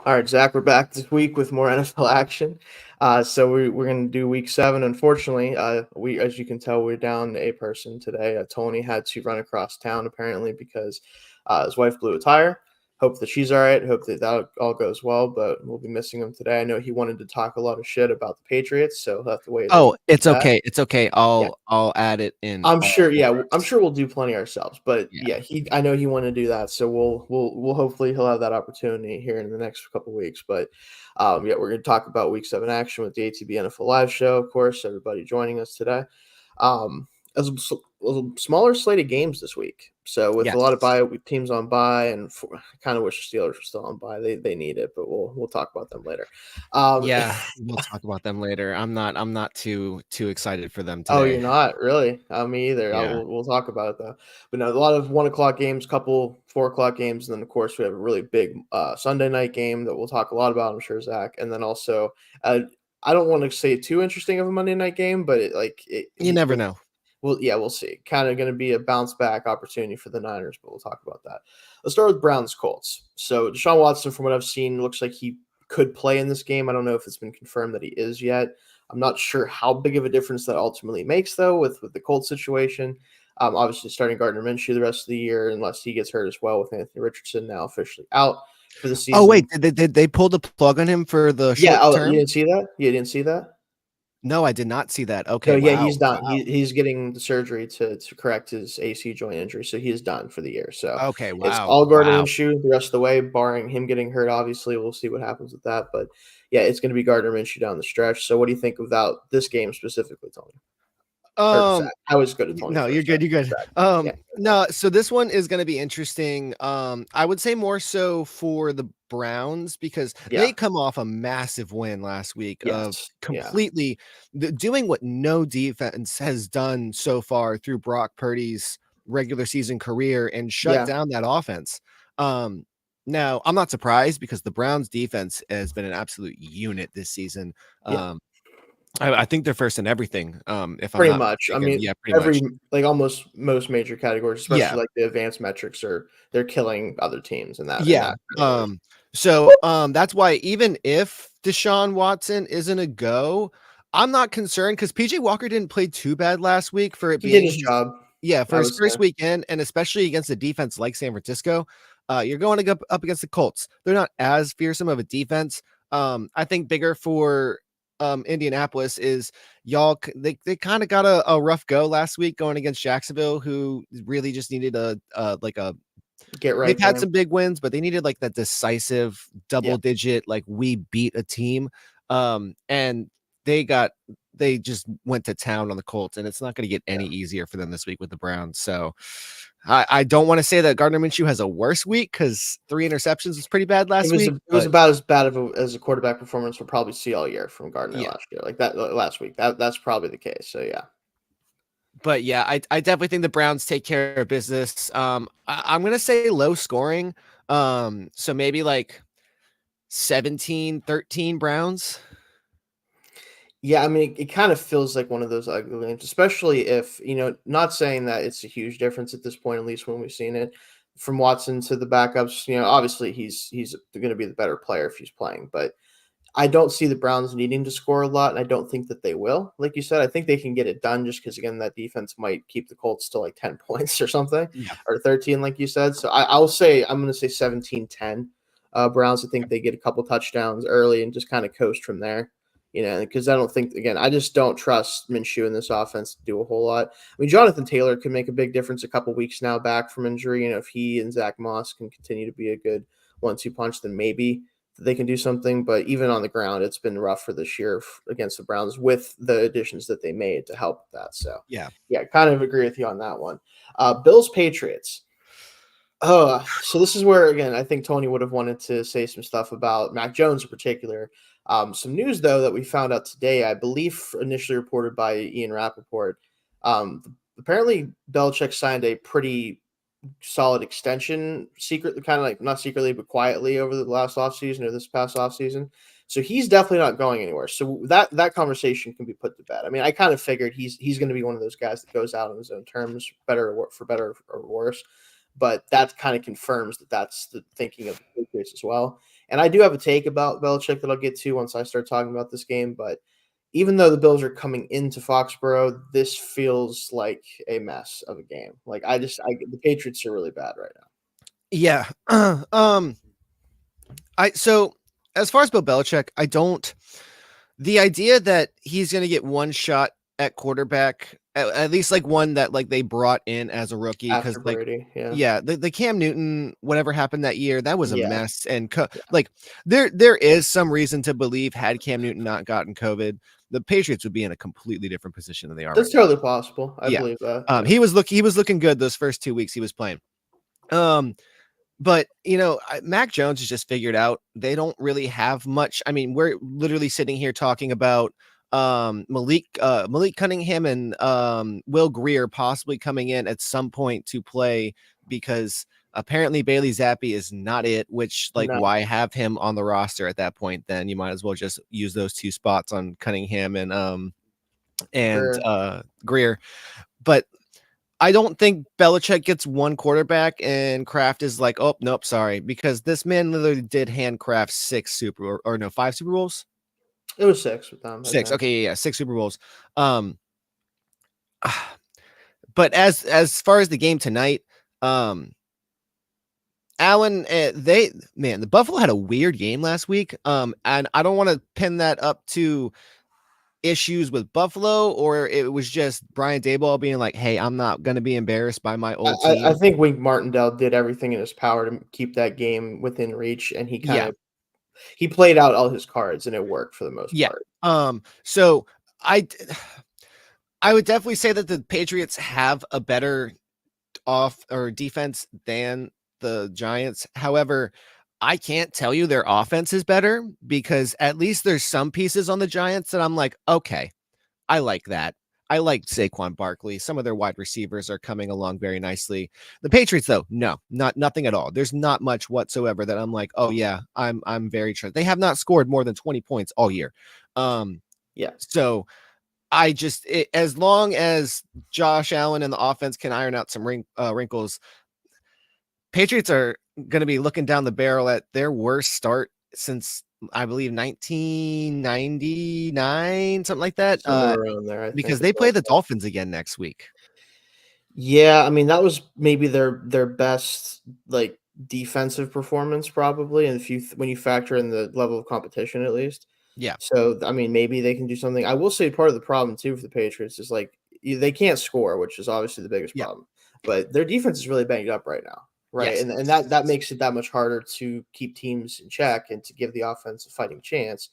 All right, Zach, we're back this week with more NFL action. So we're going to do week 7. Unfortunately, as you can tell, we're down a person today. Tony had to run across town apparently because his wife blew a tire. Hope that she's all right. Hope that all goes well, but we'll be missing him today. I know he wanted to talk a lot of shit about the Patriots, so he'll have to wait until Oh, it's that. okay. It's okay. Yeah, I'll add it in I'm all sure. Yeah, I'm caps. sure we'll do plenty ourselves. But Yeah. yeah, I know he wanted to do that, so we'll hopefully he'll have that opportunity here in the next couple weeks. But yeah, we're going to talk about Week 7 action with the ATB NFL Live show. Of course, everybody joining us today. Um, as a smaller slate of games this week. So with a lot of Yes. teams on bye, and I kind of wish the Steelers were still on bye. They need it, but we'll talk about them later. Um, Yeah, we'll talk about them later. I'm not too excited for them Oh, today. you're not really? Me either. Yeah. We'll talk about it though. But no, a lot of 1 o'clock games, couple 4 o'clock games, and then of course we have a really big Sunday night game that we'll talk a lot about. I'm sure, Zach. And then also, uh, I don't want to say too interesting of a Monday night game, but You never know. well, yeah, we'll see. Kind of going to be a bounce back opportunity for the Niners, but we'll talk about that. Let's start with Browns Colts. So Deshaun Watson, from what I've seen, looks like he could play in this game. I don't know if it's been confirmed that he is yet. I'm not sure how big of a difference that ultimately makes, though, with the Colts situation. Obviously, starting Gardner Minshew the rest of the year, unless he gets hurt as well, with Anthony Richardson now officially out for the Oh wait, season. did they pull the plug on him for the Yeah. short Oh, you term? didn't see that? You didn't see that? No, I did not see that. No, Okay, yeah, wow. he's done. Wow. He's getting the surgery to correct his AC joint injury, so he is done for the year. So Okay, it's wow. all Gardner Wow. Minshew the rest of the way, barring him getting hurt. Obviously, we'll see what happens with that. But yeah, it's going to be Gardner Minshew down the stretch. So what do you think about this game specifically, Tony? Or Zach? Um I always go to Tony no, you're first. Sorry, good, you're good. Zach. Yeah. No, so this one is gonna be interesting. I would say more so for the Browns because Yeah. they come off a massive win last week of Yes. Yeah. completely doing what no defense has done so far through Brock Purdy's regular season career and shut Yeah. down that offense. Um, Now I'm not surprised because the Browns defense has been an absolute unit this season. Yeah. Um, I think they're first in everything. If I'm Pretty not much. I mistaken, mean, yeah, pretty much. almost most major categories, Yeah, especially like the advanced metrics, are they're killing other teams in yeah. that category. That's why even if Deshaun Watson isn't a go, I'm not concerned because PJ Walker didn't play too bad last week for it He did being his his job, yeah, for I his would say. first weekend, and especially against a defense like San Francisco. You're going up against the Colts. They're not as fearsome of a defense. I think bigger for Indianapolis is they kind of got a rough go last week going against Jacksonville, who really just needed a Get they've right had game. some big wins, but they needed like that decisive Yeah, double digit, like we beat a team. And they just went to town on the Colts, and it's not going to get any yeah. easier for them this week with the Browns. So I don't want to say that Gardner Minshew has a worse week because 3 interceptions was pretty bad last week, It was but about as bad of as a quarterback performance we'll probably see all year from Gardner yeah. last year, like that last week. That's probably the case. So yeah, But yeah, I definitely think the Browns take care of business. I'm gonna say low scoring. So maybe like 17-13 Browns. yeah. I mean, it kind of feels like one of those ugly games, especially if not saying that it's a huge difference at this point, at least when we've seen it from Watson to the backups. Obviously he's going to be the better player if he's playing, but I don't see the Browns needing to score a lot, and I don't think that they will. Like you said, I think they can get it done just because, again, that defense might keep the Colts to like 10 points or something, Yeah. or 13, like you said. So I'll say, I'm going to say 17-10. Browns, I think they get a couple touchdowns early and just kind of coast from there, because I don't think, again, I just don't trust Minshew in this offense to do a whole lot. I mean, Jonathan Taylor could make a big difference a couple weeks now back from injury. If he and Zach Moss can continue to be a good 1-2 punch, then maybe they can do something, but even on the ground, it's been rough for this year against the Browns with the additions that they made to help with that. So, Yeah. yeah, kind of agree with you on that one. Bills Patriots. So this is where again I think Tony would have wanted to say some stuff about Mac Jones in particular. Some news though that we found out today, I believe initially reported by Ian Rappaport. Apparently Belichick signed a pretty solid extension, secretly, kind of like not secretly, but quietly over the last offseason or this past offseason. So he's definitely not going anywhere. So that conversation can be put to bed. I mean, I kind of figured he's going to be one of those guys that goes out on his own terms, for better or worse. But that kind of confirms that that's the thinking of the Patriots as well. And I do have a take about Belichick that I'll get to once I start talking about this game. But even though the Bills are coming into Foxborough, this feels like a mess of a game. Like the Patriots are really bad right now. Yeah. So as far as Bill Belichick, the idea that he's going to get one shot at quarterback, at least like one that like they brought in as a rookie, because After like, Brady, yeah. yeah, the Cam Newton, whatever happened that year, that was a Yeah. mess. And like there is some reason to believe had Cam Newton not gotten COVID, the Patriots would be in a completely different position than they are right That's now. totally possible. I Yeah. believe that. Yeah. He was looking good those first 2 weeks he was playing. But Mac Jones has just figured out they don't really have much. I mean, we're literally sitting here talking about Malik Cunningham and Will Grier possibly coming in at some point to play, because apparently Bailey Zappi is not it, which like No. why have him on the roster at that point? Then you might as well just use those two spots on Cunningham and Grier. But I don't think Belichick gets one quarterback and Kraft is like, oh, nope, sorry. Because this man literally did handcraft 5 Super Bowls. It was 6 with them. 6. Okay, yeah, 6 Super Bowls. But as far as the game tonight, Allen, the Buffalo had a weird game last week. And I don't want to pin that up to issues with Buffalo, or it was just Brian Daboll being like, hey, I'm not going to be embarrassed by my old team. I think Wink Martindale did everything in his power to keep that game within reach, and he played out all his cards, and it worked for the most part. So I would definitely say that the Patriots have a better defense than the Giants. However, I can't tell you their offense is better, because at least there's some pieces on the Giants that I'm like, okay, I like that. I like Saquon Barkley. Some of their wide receivers are coming along very nicely. The Patriots, though, no, nothing at all. There's not much whatsoever that I'm like, oh yeah, I'm very sure. They have not scored more than 20 points all year. So as long as Josh Allen and the offense can iron out some wrinkles, Patriots are going to be looking down the barrel at their worst start since, I believe, 1999, something like that. Somewhere around there, I think, because they play the Dolphins again next week. Yeah, I mean, that was maybe their best like defensive performance probably, and when you factor in the level of competition at least. Yeah. So I mean, maybe they can do something. I will say part of the problem too for the Patriots is like they can't score, which is obviously the biggest problem. But their defense is really banged up right now, right? Yes. And that makes it that much harder to keep teams in check and to give the offense a fighting chance.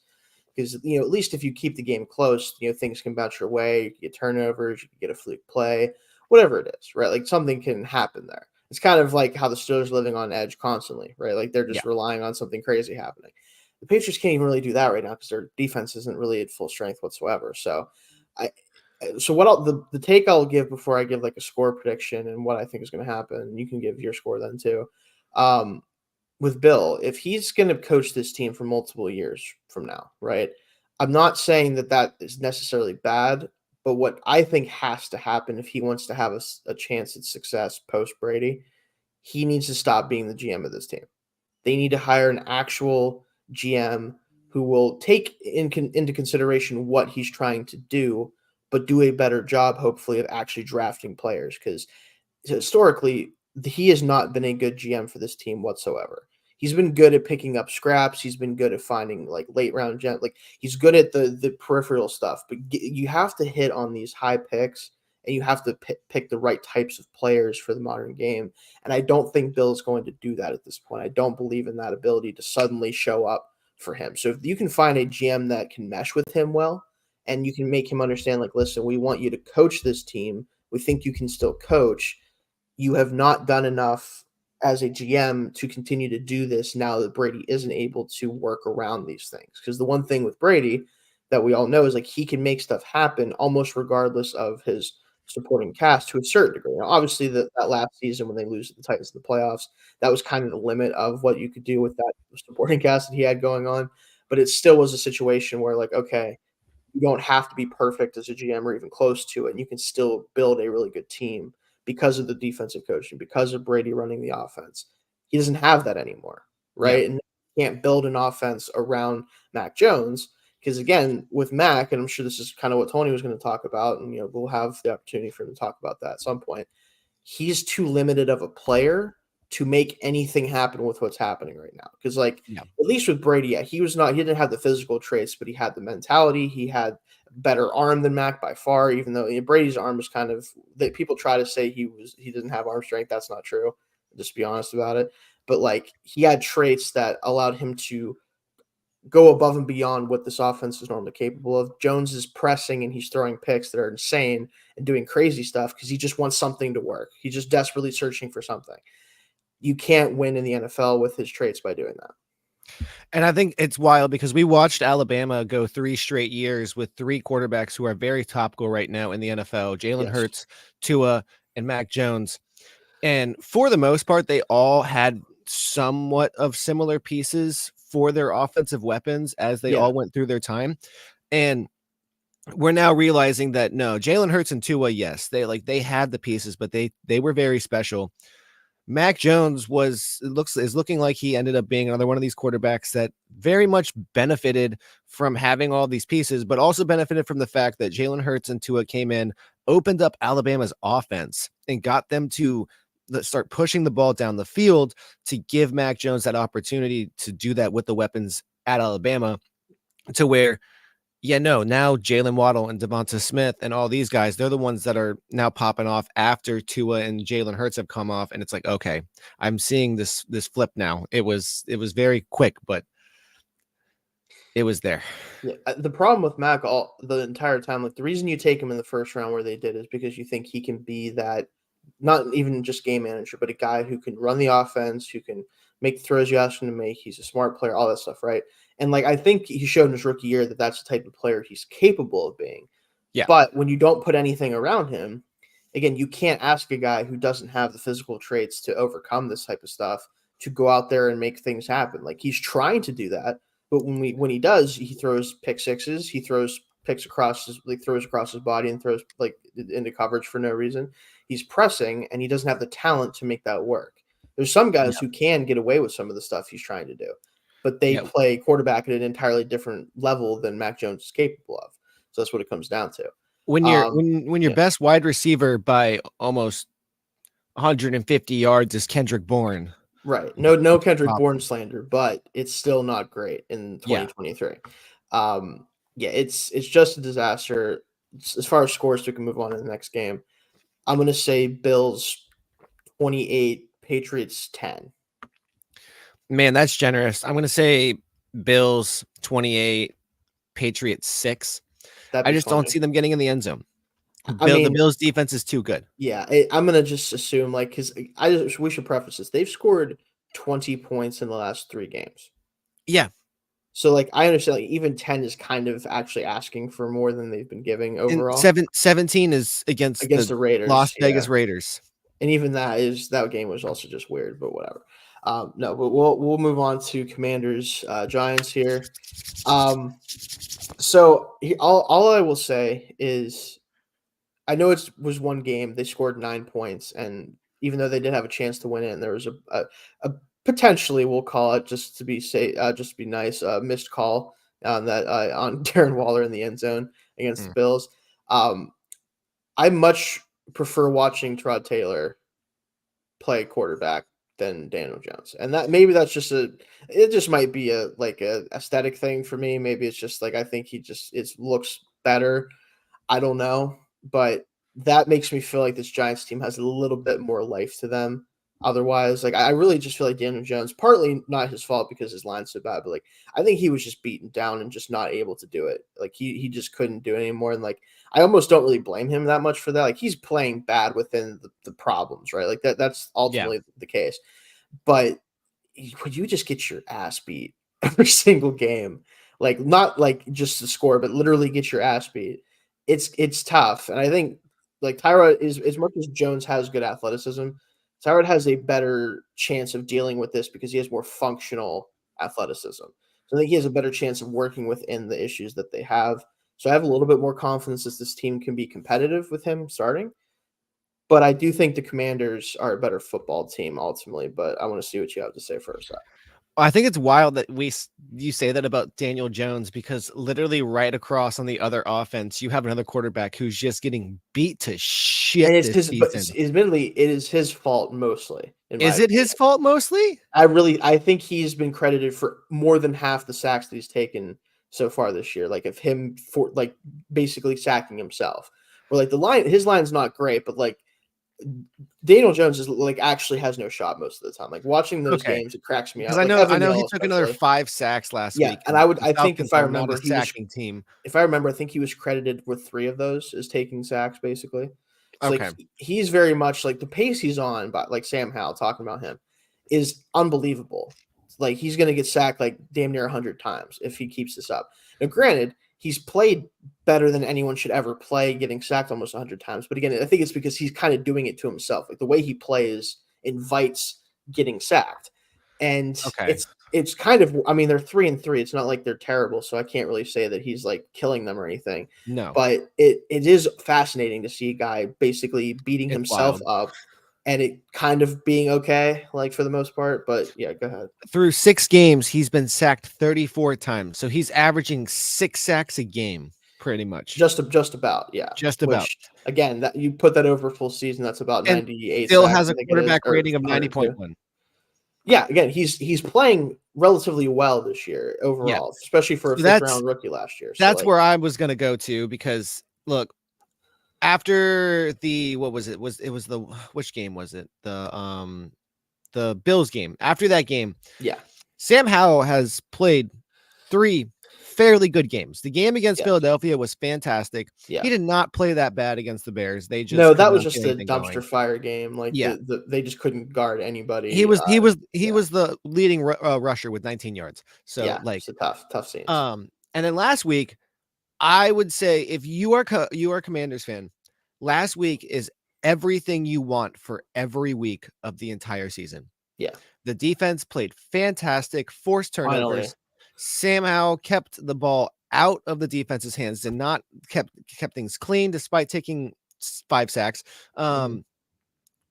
Because at least if you keep the game close, things can bounce your way. You get turnovers, you can get a fluke play, whatever it is, right? Like something can happen there. It's kind of like how the Steelers are living on edge constantly, right? Like they're just relying on something crazy happening. The Patriots can't even really do that right now because their defense isn't really at full strength whatsoever. So, the take I'll give before I give like a score prediction and what I think is going to happen. You can give your score then too. With Bill, if he's going to coach this team for multiple years from now, right? I'm not saying that is necessarily bad, but what I think has to happen if he wants to have a chance at success post Brady, he needs to stop being the GM of this team. They need to hire an actual GM who will take into consideration what he's trying to do, but do a better job, hopefully, of actually drafting players. Because historically, he has not been a good GM for this team whatsoever. He's been good at picking up scraps. He's been good at finding like late round like he's good at the peripheral stuff. But you have to hit on these high picks, and you have to pick the right types of players for the modern game. And I don't think Bill's going to do that at this point. I don't believe in that ability to suddenly show up for him. So if you can find a GM that can mesh with him well, and you can make him understand, like, listen, we want you to coach this team. We think you can still coach. You have not done enough as a GM to continue to do this now that Brady isn't able to work around these things. Because the one thing with Brady that we all know is like he can make stuff happen almost regardless of his supporting cast to a certain degree. Now, obviously, that last season when they lose to the Titans in the playoffs, that was kind of the limit of what you could do with that supporting cast that he had going on. But it still was a situation where, like, okay, you don't have to be perfect as a GM or even close to it. And you can still build a really good team because of the defensive coaching, because of Brady running the offense. He doesn't have that anymore, right? And can't build an offense around Mac Jones. Because again, with Mac, and I'm sure this is kind of what Tony was going to talk about, and we'll have the opportunity for him to talk about that at some point. He's too limited of a player to make anything happen with what's happening right now. Because at least with Brady, he didn't have the physical traits, but he had the mentality. He had a better arm than Mac by far, even though Brady's arm was kind of that people try to say he didn't have arm strength. That's not true. Just be honest about it. But he had traits that allowed him to go above and beyond what this offense is normally capable of. Jones is pressing and he's throwing picks that are insane and doing crazy stuff because he just wants something to work. He's just desperately searching for something. You can't win in the NFL with his traits by doing that. And I think it's wild because we watched Alabama go 3 straight years with 3 quarterbacks who are very topical right now in the NFL, Jalen Hurts, Tua, and Mac Jones. And for the most part, they all had somewhat of similar pieces for their offensive weapons as they all went through their time. And we're now realizing that no, Jalen Hurts and Tua, yes, they had the pieces, but they were very special. Mac Jones is looking like he ended up being another one of these quarterbacks that very much benefited from having all these pieces, but also benefited from the fact that Jalen Hurts and Tua came in, opened up Alabama's offense, and got them to start pushing the ball down the field to give Mac Jones that opportunity to do that with the weapons at Alabama, to where now Jalen Waddle and Devonta Smith and all these guys, they're the ones that are now popping off after Tua and Jalen Hurts have come off. And it's like, okay, I'm seeing this flip now. It was very quick, but it was there. Yeah, the problem with Mac the entire time, the reason you take him in the first round where they did is because you think he can be that, not even just game manager, but a guy who can run the offense, who can make the throws you ask him to make. He's a smart player, all that stuff, right? And I think he showed in his rookie year that that's the type of player he's capable of being. Yeah. But when you don't put anything around him, again, you can't ask a guy who doesn't have the physical traits to overcome this type of stuff to go out there and make things happen. He's trying to do that, but when he does, he throws pick sixes, he throws picks across throws across his body and throws into coverage for no reason. He's pressing and he doesn't have the talent to make that work. There's some guys who can get away with some of the stuff he's trying to do, but they play quarterback at an entirely different level than Mac Jones is capable of. So that's what it comes down to. When your best wide receiver by almost 150 yards is Kendrick Bourne. Right. No Kendrick Bourne slander, but it's still not great in 2023. It's just a disaster. As far as scores, we can move on to the next game. I'm going to say Bills 28, Patriots 10. Man, that's generous. I'm going to say Bills 28, Patriots 6. I just don't see them getting in the end zone. The Bills defense is too good. Yeah, I'm going to just assume because we should preface this. They've scored 20 points in the last 3 games. Yeah. So I understand even 10 is kind of actually asking for more than they've been giving overall. 17 is against the Raiders, Las Vegas Raiders. And even that game was also just weird, but whatever. No, but we'll move on to Commanders Giants here. So all I will say is I know it was one game. They scored 9 points, and even though they did have a chance to win it, and there was a potentially, we'll call it just to be nice, missed call on Darren Waller in the end zone against the Bills. I much prefer watching Tyrod Taylor play quarterback than Daniel Jones, and that's just it just might be a aesthetic thing for me. Maybe it's just I think it looks better. I don't know, but that makes me feel like this Giants team has a little bit more life to them. Otherwise, I really just feel like Daniel Jones, partly not his fault because his line's so bad, but I think he was just beaten down and just not able to do it. He just couldn't do it anymore. And I almost don't really blame him that much for that. He's playing bad within the problems, right? That's ultimately the case. But would you just get your ass beat every single game? Not just to score, but literally get your ass beat. It's tough. And I think Tyrod is, as much as Jones has good athleticism, Tyrod has a better chance of dealing with this because he has more functional athleticism. So I think he has a better chance of working within the issues that they have. So I have a little bit more confidence that this team can be competitive with him starting. But I do think the Commanders are a better football team ultimately. But I want to see what you have to say first. I think it's wild that you say that about Daniel Jones, because literally right across on the other offense, you have another quarterback who's just getting beat to shit And it's this his, but season. admittedly, it is his fault mostly, in my Is it opinion. his fault mostly? I think he's been credited for more than half the sacks that he's taken so far this year. Like, of him for like basically sacking himself. Or like his line's not great, but like Daniel Jones is like actually has no shot most of the time. Like watching those Okay, games, it cracks me because up. Like I Evan know he Neal took another especially. 5 sacks last Yeah, week, and and the I think Falcons are not a sacking team. if I remember, I think he was credited with 3 of those as taking sacks, basically. So like Okay, he's very much like the pace he's on, but like Sam Howell talking about him is unbelievable. Like he's gonna get sacked like damn near 100 times if he keeps this up. Now, granted, he's played better than anyone should ever play, getting sacked almost 100 times. But again, I think it's because he's kind of doing it to himself. Like the way he plays invites getting sacked, and okay. it's kind of, I mean, they're 3-3. It's not like they're terrible, so I can't really say that he's like killing them or anything. No, But it is fascinating to see a guy basically beating it's himself wild. up and it kind of being okay, like for the most part. But yeah, go ahead. Through 6 games, he's been sacked 34 times, so he's averaging 6 sacks a game, pretty much. Just about, yeah. Just about. Which again, that you put that over a full season, that's about And 98 still sacks, has I a think it is, quarterback or rating of 102. 90.1. Yeah, again, he's playing relatively well this year Yeah. overall, especially for a So fifth round rookie last year. So that's like, where I was gonna go to, because look, after the what was it? Was the which game was it? The Bills game. After that game, yeah, Sam Howell has played 3 fairly good games. The game against yes, Philadelphia was fantastic. yeah. He did not play that bad against the Bears. They No, just could that was not get just a anything dumpster going. fire game. Like Yeah. they just couldn't guard He anybody. was he was he Yeah, was the leading rusher with 19 yards. So yeah. like So tough scenes. and then last week, I would say if you are you are a Commanders fan, last week is everything you want for every week of the entire season. Yeah, The defense played fantastic, forced finally. turnovers. Sam Howell kept the ball out of the defense's hands, did not kept things clean despite taking 5 sacks. Mhm.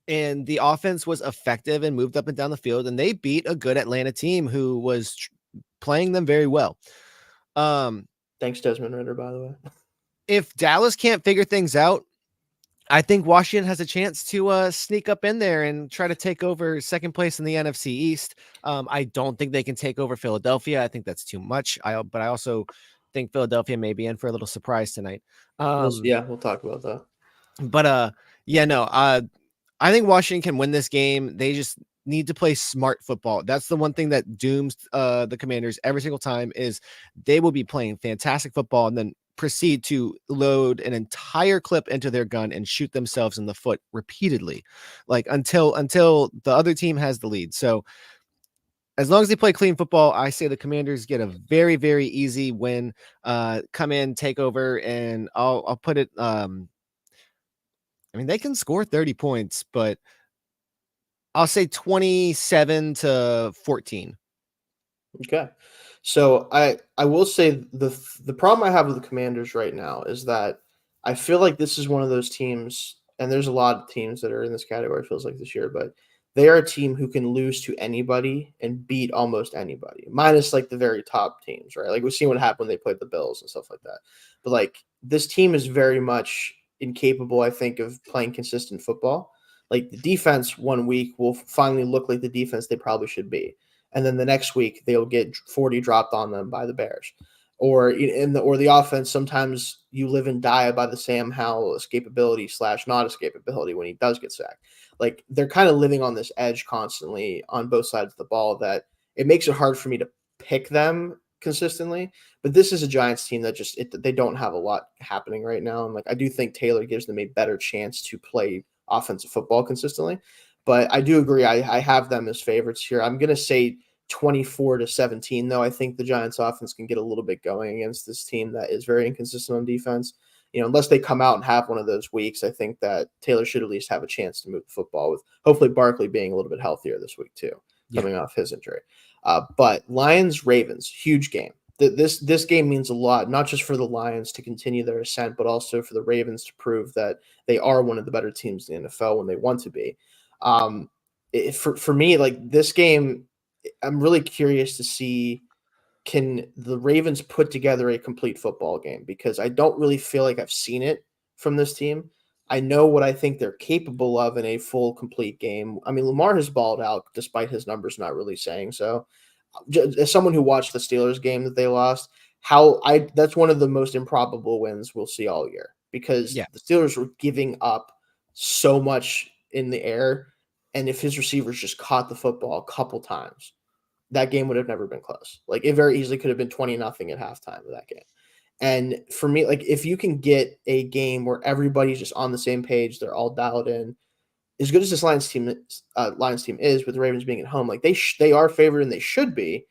And the offense was effective and moved up and down the field, and they beat a good Atlanta team who was playing them very well. Thanks, Desmond Ritter, by the way. If Dallas can't figure things out, I think Washington has a chance to sneak up in there and try to take over second place in the NFC East. I don't think they can take over Philadelphia. I think that's too much. But I also think Philadelphia may be in for a little surprise tonight. We'll talk about that. But yeah, no. I think Washington can win this game. They just need to play smart football. That's the one thing that dooms the Commanders every single time, is they will be playing fantastic football and then proceed to load an entire clip into their gun and shoot themselves in the foot repeatedly, like until the other team has the lead. So as long as they play clean football, I say the Commanders get a very, very easy win. Come in, take over, and I'll put it. I mean, they can score 30 points, but I'll say 27-14. Okay. So I will say the problem I have with the Commanders right now is that I feel like this is one of those teams, and there's a lot of teams that are in this category, it feels like this year, but they are a team who can lose to anybody and beat almost anybody, minus like the very top teams, right? Like we've seen what happened when they played the Bills and stuff like that. But like this team is very much incapable, I think, of playing consistent football. Like the defense one week will finally look like the defense they probably should be, and then the next week they'll get 40 dropped on them by the Bears. Or the offense, sometimes you live and die by the Sam Howell escapability / not escapability when he does get sacked. Like they're kind of living on this edge constantly on both sides of the ball that it makes it hard for me to pick them consistently. But this is a Giants team that they don't have a lot happening right now, and like I do think Taylor gives them a better chance to play offensive football consistently. But I do agree. I have them as favorites here. I'm going to say 24-17, though. I think the Giants offense can get a little bit going against this team that is very inconsistent on defense. Unless they come out and have one of those weeks, I think that Taylor should at least have a chance to move the football with hopefully Barkley being a little bit healthier this week too, Yeah. coming off his injury. But Lions-Ravens, huge game. This game means a lot, not just for the Lions to continue their ascent, but also for the Ravens to prove that they are one of the better teams in the NFL when they want to be. For me, like this game, I'm really curious to see, can the Ravens put together a complete football game, because I don't really feel like I've seen it from this team. I know what I think they're capable of in a full complete game. I mean, Lamar has balled out despite his numbers not really saying so. As someone who watched the Steelers game that they lost, how I that's one of the most improbable wins we'll see all year, because Yeah. the Steelers were giving up so much in the air, and if his receivers just caught the football a couple times, that game would have never been close. Like, it very easily could have been 20-0 at halftime of that game. And for me, like, if you can get a game where everybody's just on the same page, they're all dialed in, as good as this Lions team is, with the Ravens being at home, like they are favored and they should be,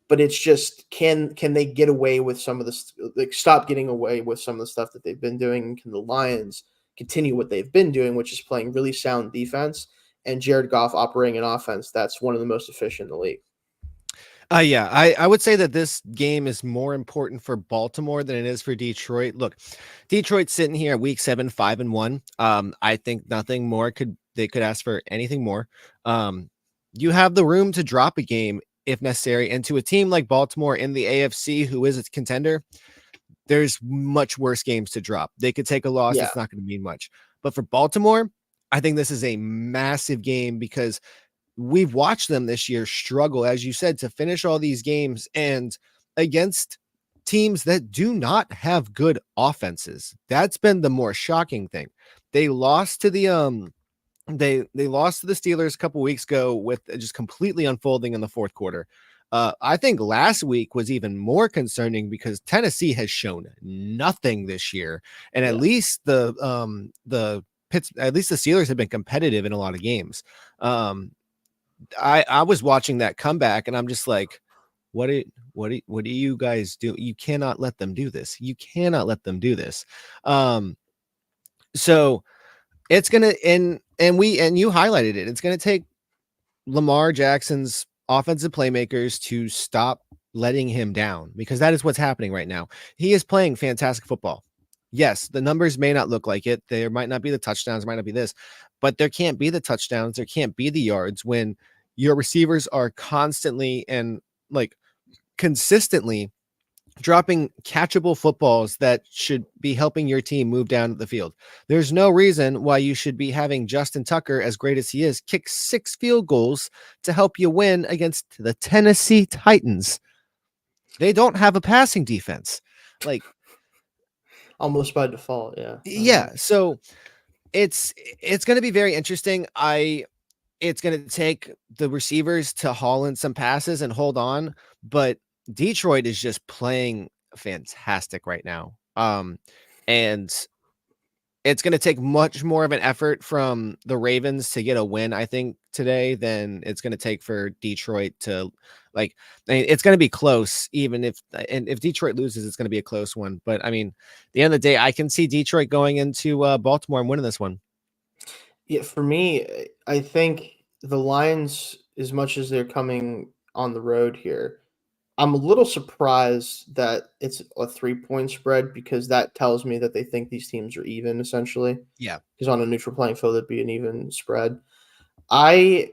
but it's just, can they get away with some of this, like stop getting away with some of the stuff that they've been doing? Can the Lions continue what they've been doing, which is playing really sound defense and Jared Goff operating an offense that's one of the most efficient in the league? Yeah, I would say that this game is more important for Baltimore than it is for Detroit. Look, Detroit's sitting here at week 7, 5-1. I think nothing more they could ask for anything more. You have the room to drop a game if necessary, and to a team like Baltimore in the AFC, who is a contender, there's much worse games to drop. They could take a loss. Yeah. It's not going to mean much. But for Baltimore, I think this is a massive game, because we've watched them this year struggle, as you said, to finish all these games and against teams that do not have good offenses. That's been the more shocking thing. They lost to the they lost to the Steelers a couple weeks ago with just completely unfolding in the fourth quarter. I think last week was even more concerning because Tennessee has shown nothing this year, and at Yeah. least the Steelers have been competitive in a lot of games. I was watching that comeback and I'm just like, what do you guys do? You cannot let them do this. You cannot let them do this. So it's gonna and you highlighted it. It's gonna take Lamar Jackson's offensive playmakers to stop letting him down, because that is what's happening right now. He is playing fantastic football. Yes, the numbers may not look like it. There might not be the touchdowns, might not be this, but there can't be the touchdowns. There can't be the yards when your receivers are constantly and like consistently dropping catchable footballs that should be helping your team move down the field. There's no reason why you should be having Justin Tucker, as great as he is, kick 6 field goals to help you win against the Tennessee Titans. They don't have a passing defense. Like, Almost by default. Yeah. yeah. So it's going to be very interesting. It's going to take the receivers to haul in some passes and hold on, but Detroit is just playing fantastic right now. And it's going to take much more of an effort from the Ravens to get a win, I think, today than it's going to take for Detroit to it's going to be close, even if Detroit loses, it's going to be a close one. But I mean, at the end of the day, I can see Detroit going into Baltimore and winning this one. Yeah, for me, I think the Lions, as much as they're coming on the road here, I'm a little surprised that it's a 3-point spread, because that tells me that they think these teams are even, essentially. Yeah. Because on a neutral playing field, it'd be an even spread. I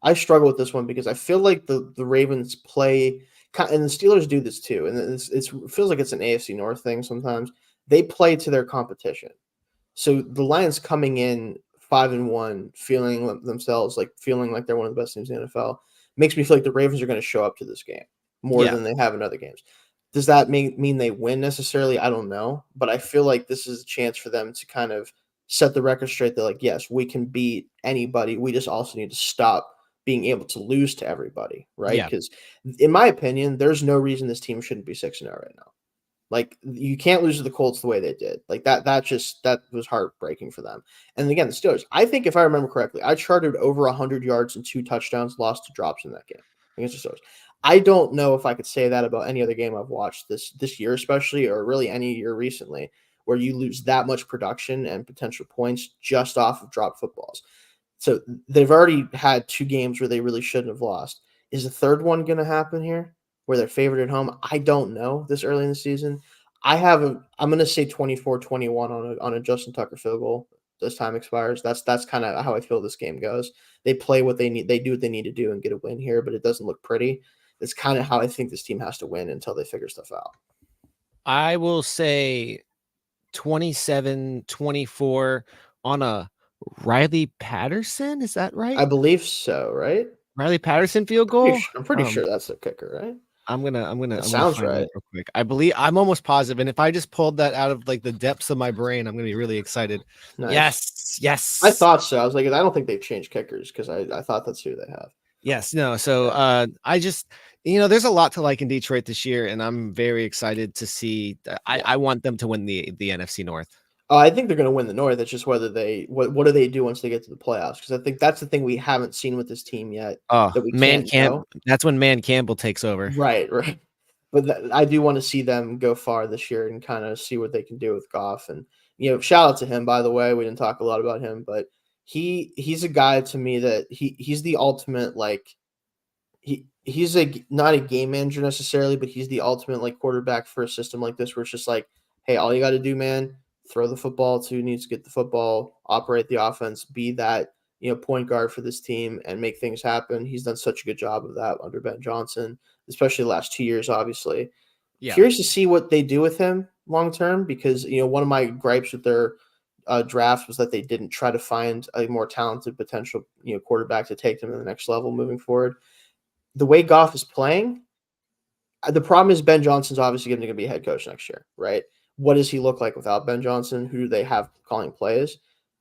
I struggle with this one because I feel like the Ravens play, and the Steelers do this too, and it feels like it's an AFC North thing sometimes. They play to their competition. So the Lions coming in 5-1, feeling like they're one of the best teams in the NFL, makes me feel like the Ravens are going to show up to this game more Yeah. than they have in other games. Does that mean they win necessarily? I don't know, but I feel like this is a chance for them to kind of set the record straight. They're like, yes, we can beat anybody. We just also need to stop being able to lose to everybody, right? Yeah. Because in my opinion, there's no reason this team shouldn't be 6-0 right now. Like, you can't lose to the Colts the way they did. Like, that was heartbreaking for them. And again, the Steelers, I think if I remember correctly, I charted over 100 yards and 2 touchdowns, lost to drops in that game against the Steelers. I don't know if I could say that about any other game I've watched this year, especially, or really any year recently, where you lose that much production and potential points just off of dropped footballs. So they've already had 2 games where they really shouldn't have lost. Is the third one going to happen here, where they're favored at home? I don't know this early in the season. I'm going to say 24-21 on a Justin Tucker field goal as time expires. That's kind of how I feel this game goes. They play what they need, they do what they need to do and get a win here, but it doesn't look pretty. It's kind of how I think this team has to win until they figure stuff out. I will say 27-24 on a Riley Patterson. Is that right? I believe so, right? Riley Patterson field goal. I'm pretty sure that's the kicker, right? I'm gonna Sounds find right. that real quick. I'm almost positive, and if I just pulled that out of like the depths of my brain, I'm gonna be really excited. Nice. Yes. I thought so. I was like, I don't think they've changed kickers because I thought that's who they have. Yes, no. So I just there's a lot to like in Detroit this year, and I'm very excited to see. I want them to win the NFC North. Oh, I think they're going to win the North. It's just whether what do they do once they get to the playoffs? Because I think that's the thing we haven't seen with this team yet. Oh, that we can't know. That's when Man Campbell takes over. Right. But I do want to see them go far this year and kind of see what they can do with Goff. And shout out to him, by the way. We didn't talk a lot about him, but he's a guy to me that he's the ultimate, like he's not a game manager necessarily, but he's the ultimate like quarterback for a system like this where it's just like, hey, all you got to do, man, throw the football to who needs to get the football, operate the offense, be that point guard for this team and make things happen. He's done such a good job of that under Ben Johnson, especially the last 2 years, obviously. Yeah. Curious to see what they do with him long term because one of my gripes with their draft was that they didn't try to find a more talented potential quarterback to take them to the next level moving forward. The way Goff is playing, the problem is Ben Johnson's obviously going to be a head coach next year, right? What does he look like without Ben Johnson? Who do they have calling plays?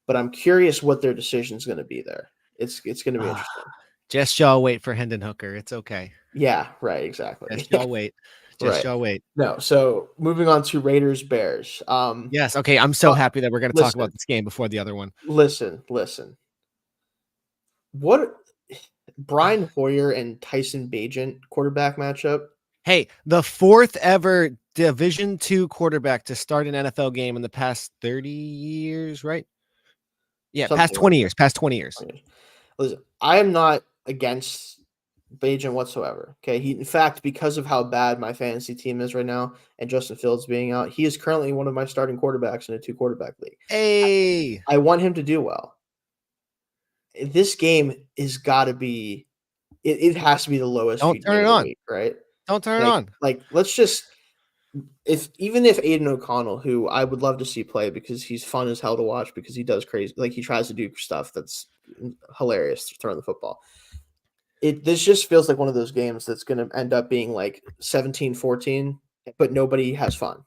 But I'm curious what their decision is going to be there. It's going to be interesting. Just y'all wait for Hendon Hooker. It's okay. Yeah, right, exactly. Just y'all wait. Y'all wait. No, so moving on to Raiders Bears. Yes, okay. I'm so happy that we're going to talk about this game before the other one. Listen. What Brian Hoyer and Tyson Bagent quarterback matchup? Hey, the fourth ever Division II quarterback to start an NFL game in the past 30 years, right? Yeah, past 20 years. Listen, I am not against Bagent whatsoever. Okay. In fact, because of how bad my fantasy team is right now and Justin Fields being out, he is currently one of my starting quarterbacks in a 2-quarterback league. Hey. I want him to do well. This game is got to be it has to be the lowest. Don't turn it on. Week, right? Don't turn it on. Like, let's just even if Aiden O'Connell, who I would love to see play because he's fun as hell to watch because he does crazy, like he tries to do stuff that's hilarious throwing the football. This just feels like one of those games that's going to end up being like 17-14, but nobody has fun.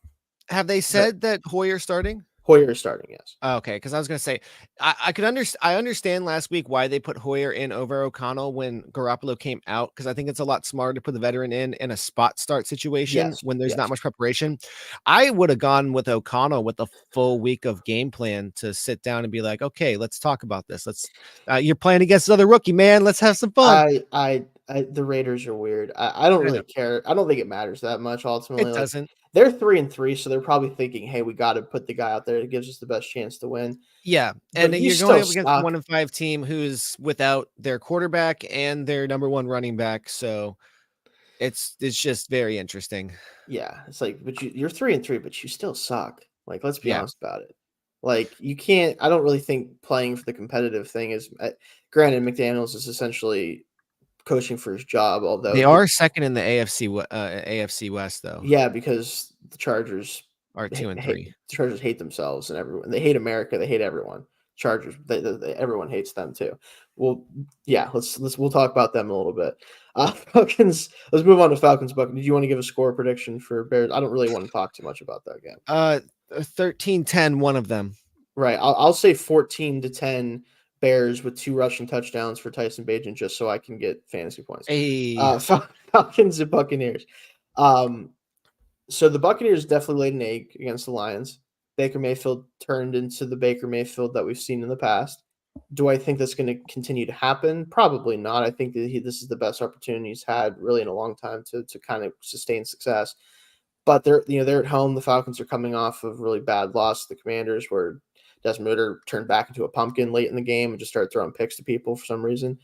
Have they said that Hoyer's starting? Hoyer is starting, yes. Okay, because I was going to say, I understand last week why they put Hoyer in over O'Connell when Garoppolo came out, because I think it's a lot smarter to put the veteran in a spot start situation when there's not much preparation. I would have gone with O'Connell with a full week of game plan to sit down and be like, okay, let's talk about this. You're playing against another rookie, man. Let's have some fun. The Raiders are weird. I don't really care. I don't think it matters that much ultimately. It doesn't. They're 3-3, so they're probably thinking, "Hey, we got to put the guy out there that gives us the best chance to win." Yeah, and you're going up against a 1-5 team who's without their quarterback and their number one running back, so it's just very interesting. Yeah, it's like, but you're 3-3, but you still suck. Like, let's be honest about it. Like, you can't. I don't really think playing for the competitive thing is. Granted, McDaniels is essentially coaching for his job, although they are second in the AFC West, though. Yeah, because the Chargers are 2-3. The Chargers hate themselves and everyone. They hate America. They hate everyone. Chargers, everyone hates them too. Well, yeah, we'll talk about them a little bit. Falcons. Let's move on to Falcons. Buck, did you want to give a score prediction for Bears? I don't really want to talk too much about that game. 13-10, one of them. Right. I'll say 14-10. Bears with 2 rushing touchdowns for Tyson Bagent, just so I can get fantasy points. Hey. Falcons and Buccaneers. So the Buccaneers definitely laid an egg against the Lions. Baker Mayfield turned into the Baker Mayfield that we've seen in the past. Do I think that's going to continue to happen? Probably not. I think that this is the best opportunity he's had really in a long time to kind of sustain success. But they're at home. The Falcons are coming off of a really bad loss to the Commanders, where Desmond Ridder turned back into a pumpkin late in the game and just started throwing picks to people for some reason.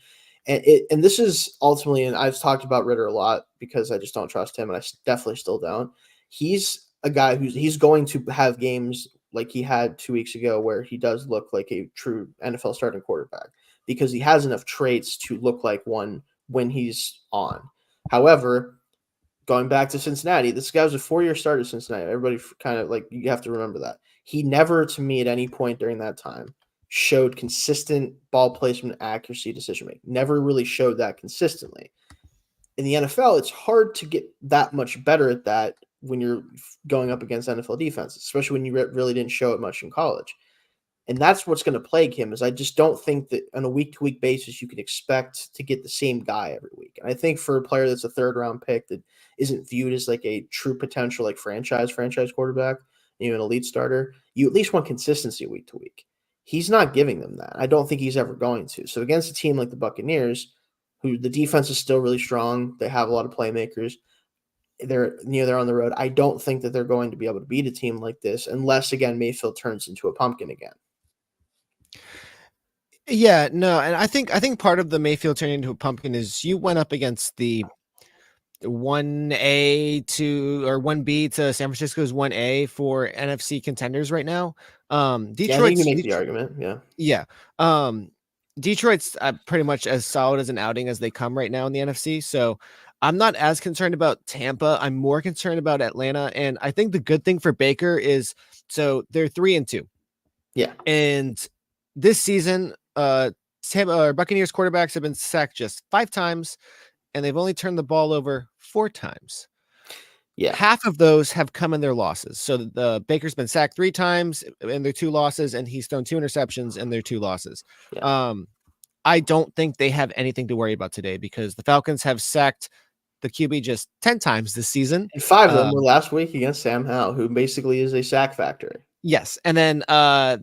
And this is ultimately, and I've talked about Ridder a lot because I just don't trust him, and I definitely still don't. He's a guy he's going to have games like he had 2 weeks ago, where he does look like a true NFL starting quarterback because he has enough traits to look like one when he's on. However, going back to Cincinnati, this guy was a 4-year starter at Cincinnati. Everybody kind of like, you have to remember that. He never, to me, at any point during that time, showed consistent ball placement, accuracy, decision making. Never really showed that consistently. In the NFL, it's hard to get that much better at that when you're going up against NFL defenses, especially when you really didn't show it much in college. And that's what's going to plague him. Is I just don't think that on a week-to-week basis you can expect to get the same guy every week. And I think for a player that's a third-round pick that isn't viewed as like a true potential like franchise quarterback, an elite starter, you at least want consistency week to week. He's not giving them that. I don't think he's ever going to. So against a team like the Buccaneers, who the defense is still really strong, they have a lot of playmakers. They're on the road. I don't think that they're going to be able to beat a team like this unless, again, Mayfield turns into a pumpkin again. Yeah, no, and I think part of the Mayfield turning into a pumpkin is you went up against the 1A to or 1B to San Francisco's 1A for NFC contenders right now. I think you make the argument. Yeah. Detroit's pretty much as solid as an outing as they come right now in the NFC. So I'm not as concerned about Tampa. I'm more concerned about Atlanta. And I think the good thing for Baker is, so they're 3-2. Yeah. And this season, Buccaneers quarterbacks have been sacked just 5 times, and they've only turned the ball over 4 times. Yeah. Half of those have come in their losses. So the Baker's been sacked 3 times in their 2 losses, and he's thrown 2 interceptions in their 2 losses. Yeah. I don't think they have anything to worry about today because the Falcons have sacked the QB just 10 times this season. And 5 of them were last week against Sam Howell, who basically is a sack factory. Yes. And then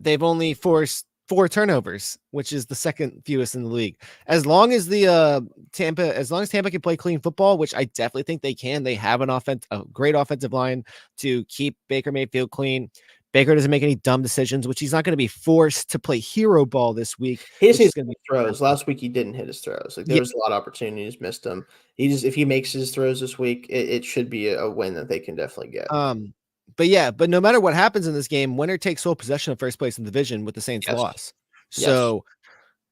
they've only forced 4 turnovers, which is the second fewest in the league. As long as Tampa can play clean football, which I definitely think they can, they have a great offensive line to keep Baker Mayfield clean. Baker doesn't make any dumb decisions, which he's not going to be forced to play hero ball this week. His throws. Last week he didn't hit his throws. Like there was a lot of opportunities, missed them. If he makes his throws this week, it should be a win that they can definitely get. But no matter what happens in this game, winner takes sole possession of first place in the division with the Saints loss. So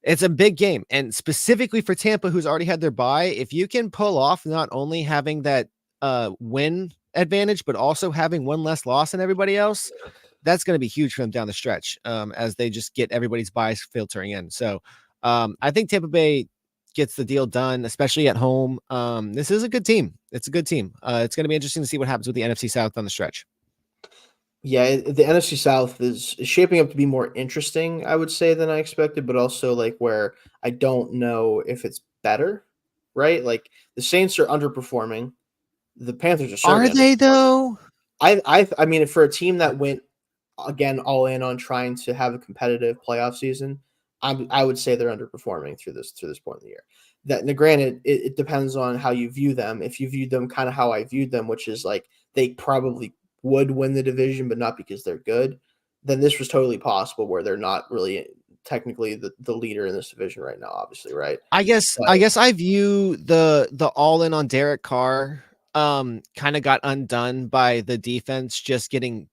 it's a big game. And specifically for Tampa, who's already had their bye, if you can pull off not only having that win advantage, but also having one less loss than everybody else, that's going to be huge for them down the stretch as they just get everybody's buys filtering in. So I think Tampa Bay gets the deal done, especially at home. This is a good team. It's a good team. It's going to be interesting to see what happens with the NFC South on the stretch. Yeah, the NFC South is shaping up to be more interesting, I would say, than I expected, but also like where I don't know if it's better, right? Like the Saints are underperforming. The Panthers are they though? I mean, for a team that went again all in on trying to have a competitive playoff season, I would say they're underperforming through this point of the year. That now, granted, it depends on how you view them. If you viewed them kind of how I viewed them, which is like they probably would win the division, but not because they're good, then this was totally possible where they're not really technically the leader in this division right now, obviously, right? I guess I view the all in on Derek Carr kind of got undone by the defense just getting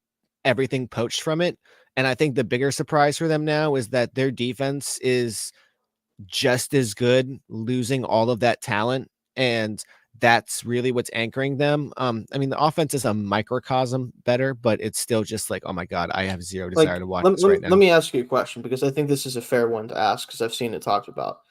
everything poached from it. And I think the bigger surprise for them now is that their defense is just as good losing all of that talent. And that's really what's anchoring them. I mean, the offense is a microcosm better, but it's still just like, oh my God, I have zero desire to watch this right now. Let me ask you a question because I think this is a fair one to ask because I've seen it talked about.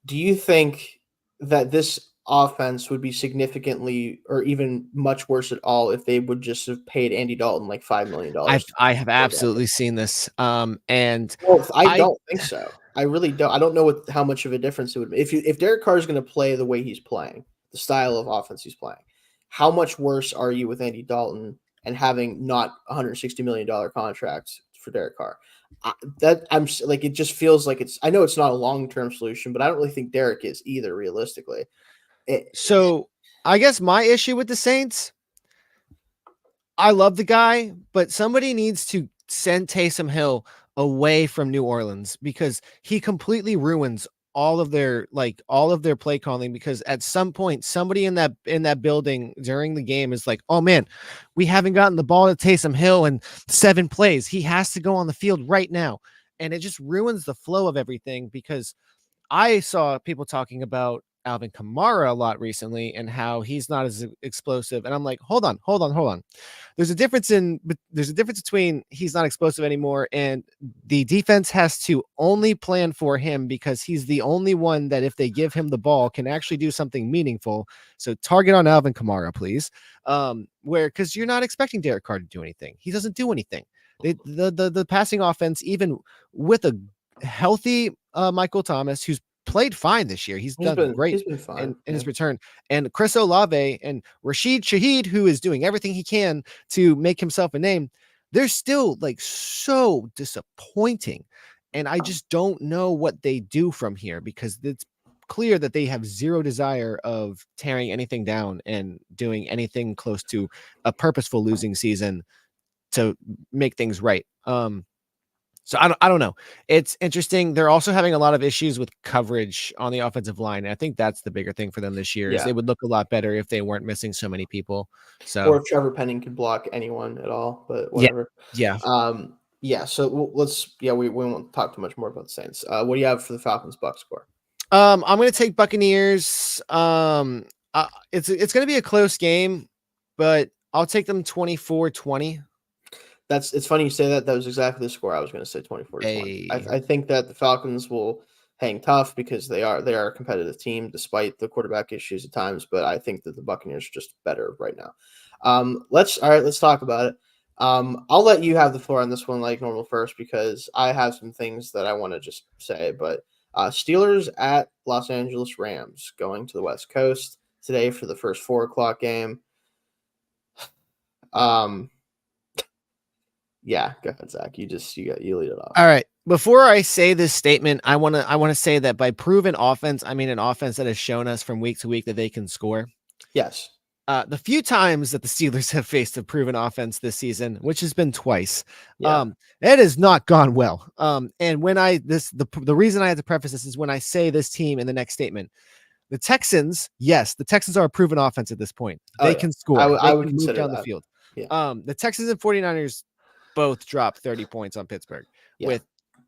Do you think that this offense would be significantly or even much worse at all if they would just have paid Andy Dalton like $5 million? I have absolutely seen this. And I don't think so. I really don't. I don't know how much of a difference it would be. If Derek Carr is going to play the way he's playing, the style of offense he's playing, how much worse are you with Andy Dalton and having not $160 million contracts for Derek Carr? It just feels like I know it's not a long-term solution, but I don't really think Derek is either realistically. So I guess my issue with the Saints, I love the guy, but somebody needs to send Taysom Hill away from New Orleans because he completely ruins all of their play calling, because at some point somebody in that building during the game is like, oh man, we haven't gotten the ball to Taysom Hill in 7 plays. He has to go on the field right now. And it just ruins the flow of everything, because I saw people talking about Alvin Kamara a lot recently and how he's not as explosive. And I'm like, hold on. There's a difference between he's not explosive anymore and the defense has to only plan for him because he's the only one that, if they give him the ball, can actually do something meaningful. So target on Alvin Kamara, please. Because you're not expecting Derek Carr to do anything. He doesn't do anything. The passing offense, even with a healthy Michael Thomas, who's played fine this year. He's done great he's been fine in his return. And Chris Olave and Rashid Shaheed, who is doing everything he can to make himself a name, they're still like so disappointing. And I just don't know what they do from here, because it's clear that they have zero desire of tearing anything down and doing anything close to a purposeful losing season to make things right. So I don't know. It's interesting. They're also having a lot of issues with coverage on the offensive line. And I think that's the bigger thing for them this year. Is it would look a lot better if they weren't missing so many people. So, or if Trevor Penning could block anyone at all, but whatever. Yeah. So we won't talk too much more about the Saints. What do you have for the Falcons Bucs score? I'm going to take Buccaneers. It's going to be a close game, but I'll take them 24-20. It's funny you say that. That was exactly the score I was going to say, 24-20. I think that the Falcons will hang tough because they are a competitive team despite the quarterback issues at times. But I think that the Buccaneers are just better right now. Let's talk about it. I'll let you have the floor on this one like normal first, because I have some things that I want to just say. But Steelers at Los Angeles Rams, going to the West Coast today for the first 4:00 game. Yeah, go ahead, Zach. You lead it off. All right. Before I say this statement, I want to say that by proven offense, I mean an offense that has shown us from week to week that they can score. Yes. The few times that the Steelers have faced a proven offense this season, which has been twice, it has not gone well. And when the reason I had to preface this is when I say this team in the next statement, the Texans are a proven offense at this point. They can score. I they would can move down the field. Yeah. The Texans and 49ers both dropped 30 points on Pittsburgh.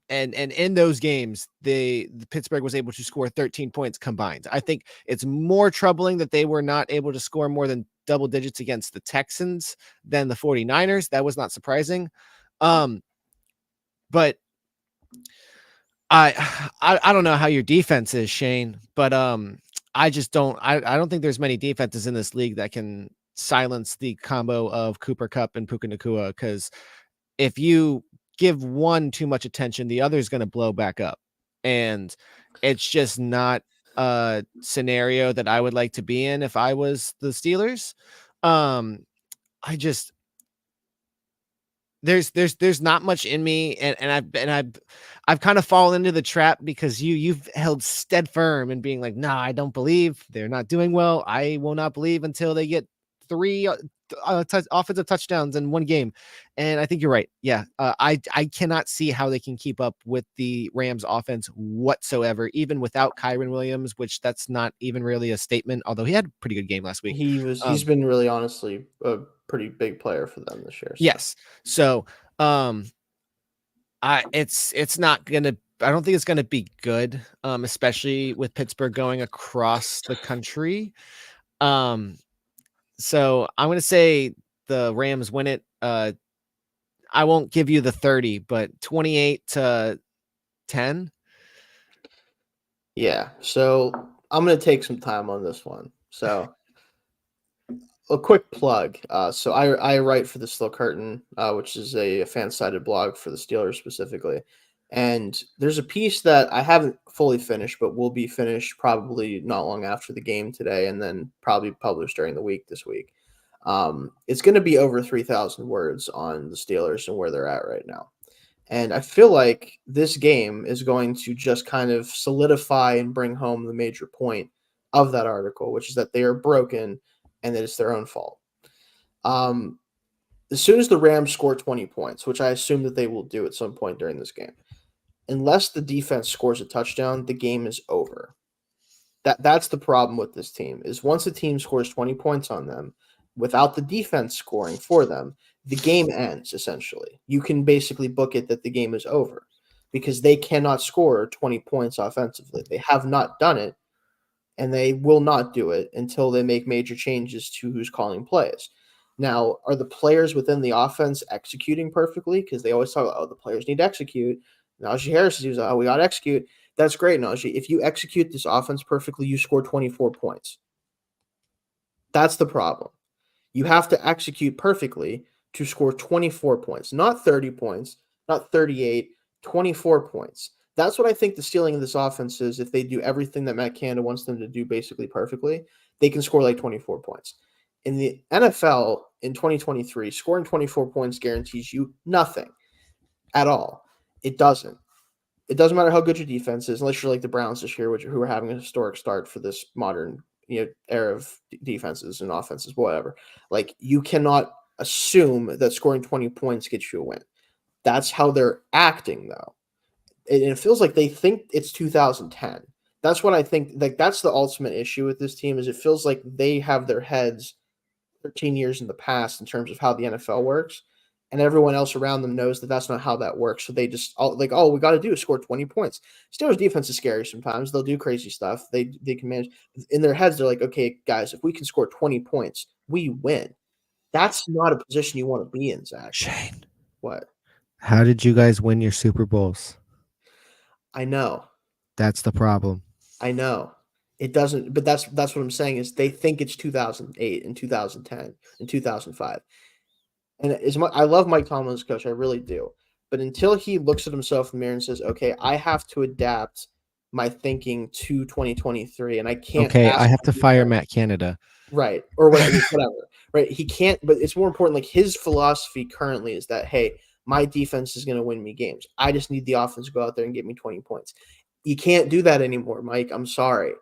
And in those games, the Pittsburgh was able to score 13 points combined. I think it's more troubling that they were not able to score more than double digits against the Texans than the 49ers. That was not surprising. But I don't know how your defense is, Shayne, but I just don't think there's many defenses in this league that can silence the combo of Cooper Kupp and Puka Nacua, because if you give one too much attention, the other is going to blow back up. And it's just not a scenario that I would like to be in if I was the Steelers. There's not much in me, and I've kind of fallen into the trap because you've held stead firm and being like, nah, I don't believe they're not doing well. I will not believe until they get 3 offensive touchdowns in one game. And I think you're right. Yeah. I cannot see how they can keep up with the Rams offense whatsoever, even without Kyren Williams, which that's not even really a statement, although he had a pretty good game last week. He's been really honestly a pretty big player for them this year. So. Yes. So, it's not going to, I don't think it's going to be good, especially with Pittsburgh going across the country. So I'm going to say the Rams win it. I won't give you the 30, but 28-10. Yeah. So I'm going to take some time on this one. So a quick plug. So I write for the Steel Curtain, which is a fan-sided blog for the Steelers specifically. And there's a piece that I haven't fully finished, but will be finished probably not long after the game today, and then probably published during the week this week. It's going to be over 3,000 words on the Steelers and where they're at right now. And I feel like this game is going to just kind of solidify and bring home the major point of that article, which is that they are broken and that it's their own fault. As soon as the Rams score 20 points, which I assume that they will do at some point during this game, unless the defense scores a touchdown, the game is over. That's the problem with this team is once a team scores 20 points on them without the defense scoring for them, the game ends essentially. You can basically book it that the game is over because they cannot score 20 points offensively. They have not done it, and they will not do it until they make major changes to who's calling plays. Now, are the players within the offense executing perfectly? Because they always talk, oh, the players need to execute. Najee Harris is, oh, we got to execute. That's great, Najee. If you execute this offense perfectly, you score 24 points. That's the problem. You have to execute perfectly to score 24 points, not 30 points, not 38, 24 points. That's what I think the ceiling of this offense is. If they do everything that Matt Canada wants them to do basically perfectly, they can score like 24 points. In the NFL in 2023, scoring 24 points guarantees you nothing at all. It doesn't. It doesn't matter how good your defense is, unless you're like the Browns this year, who are having a historic start for this modern era of defenses and offenses, whatever. Like, you cannot assume that scoring 20 points gets you a win. That's how they're acting, though. And it feels like they think it's 2010. That's what I think. Like, that's the ultimate issue with this team is it feels like they have their heads 13 years in the past in terms of how the NFL works. And everyone else around them knows that that's not how that works. So they just we got to do is score 20 points. Steelers defense is scary sometimes. They'll do crazy stuff. They can manage. In their heads, they're like, okay, guys, if we can score 20 points, we win. That's not a position you want to be in, Zach. Shayne, what? How did you guys win your Super Bowls? I know. That's the problem. I know. It doesn't, but that's what I'm saying is they think it's 2008 and 2010 and 2005. And I love Mike Tomlin as coach, I really do. But until he looks at himself in the mirror and says, okay, I have to adapt my thinking to 2023, and I can't. Okay, I have to fire Matt Canada. Right. Or whatever. Right. He can't, but it's more important. Like, his philosophy currently is that, hey, my defense is going to win me games. I just need the offense to go out there and get me 20 points. You can't do that anymore, Mike. I'm sorry.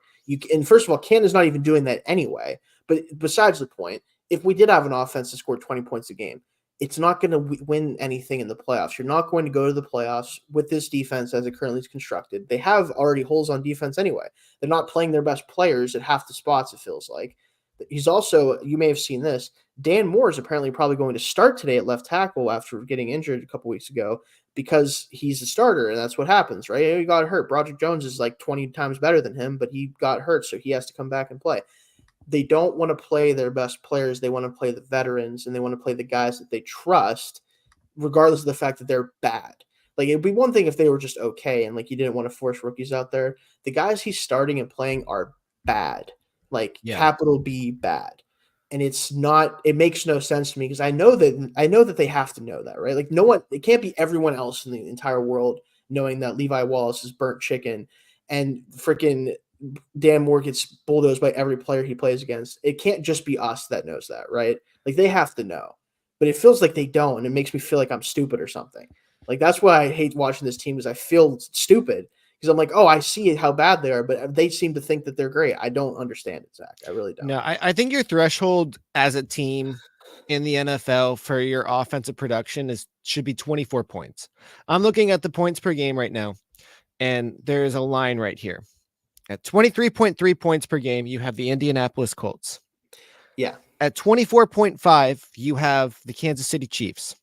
And first of all, Canada's not even doing that anyway. But besides the point, if we did have an offense that scored 20 points a game, it's not going to win anything in the playoffs. You're not going to go to the playoffs with this defense as it currently is constructed. They have already holes on defense anyway. They're not playing their best players at half the spots, it feels like. He's also, you may have seen this, Dan Moore is apparently probably going to start today at left tackle after getting injured a couple weeks ago because he's a starter, and that's what happens, right? He got hurt. Broderick Jones is like 20 times better than him, but he got hurt, so he has to come back and play. They don't want to play their best players. They want to play the veterans, and they want to play the guys that they trust, regardless of the fact that they're bad. Like, it'd be one thing if they were just okay and, like, you didn't want to force rookies out there. The guys he's starting and playing are bad. Like, capital B bad. And it makes no sense to me because I know that they have to know that, right? Like, it can't be everyone else in the entire world knowing that Levi Wallace is burnt chicken and freaking Dan Moore gets bulldozed by every player he plays against. It can't just be us that knows that, right? Like, they have to know. But it feels like they don't, and it makes me feel like I'm stupid or something. Like, that's why I hate watching this team is I feel stupid. Because I'm like, oh, I see how bad they are, but they seem to think that they're great. I don't understand it, Zach. I really don't. No, I think your threshold as a team in the NFL for your offensive production should be 24 points. I'm looking at the points per game right now, and there's a line right here. At 23.3 points per game, you have the Indianapolis Colts. Yeah. At 24.5, you have the Kansas City Chiefs.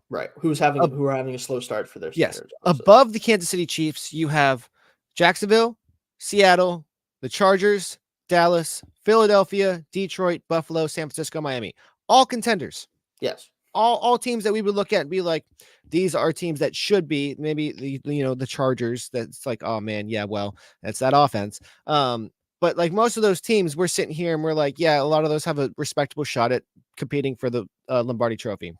Right. Who are having a slow start for their standards. Yes. Above the Kansas City Chiefs, you have Jacksonville, Seattle, the Chargers, Dallas, Philadelphia, Detroit, Buffalo, San Francisco, Miami. All contenders. Yes. All teams that we would look at and be like, these are teams that should be maybe the Chargers. That's like, oh man, yeah, well, that's that offense. But like most of those teams, we're sitting here and we're like, yeah, a lot of those have a respectable shot at competing for the Lombardi Trophy.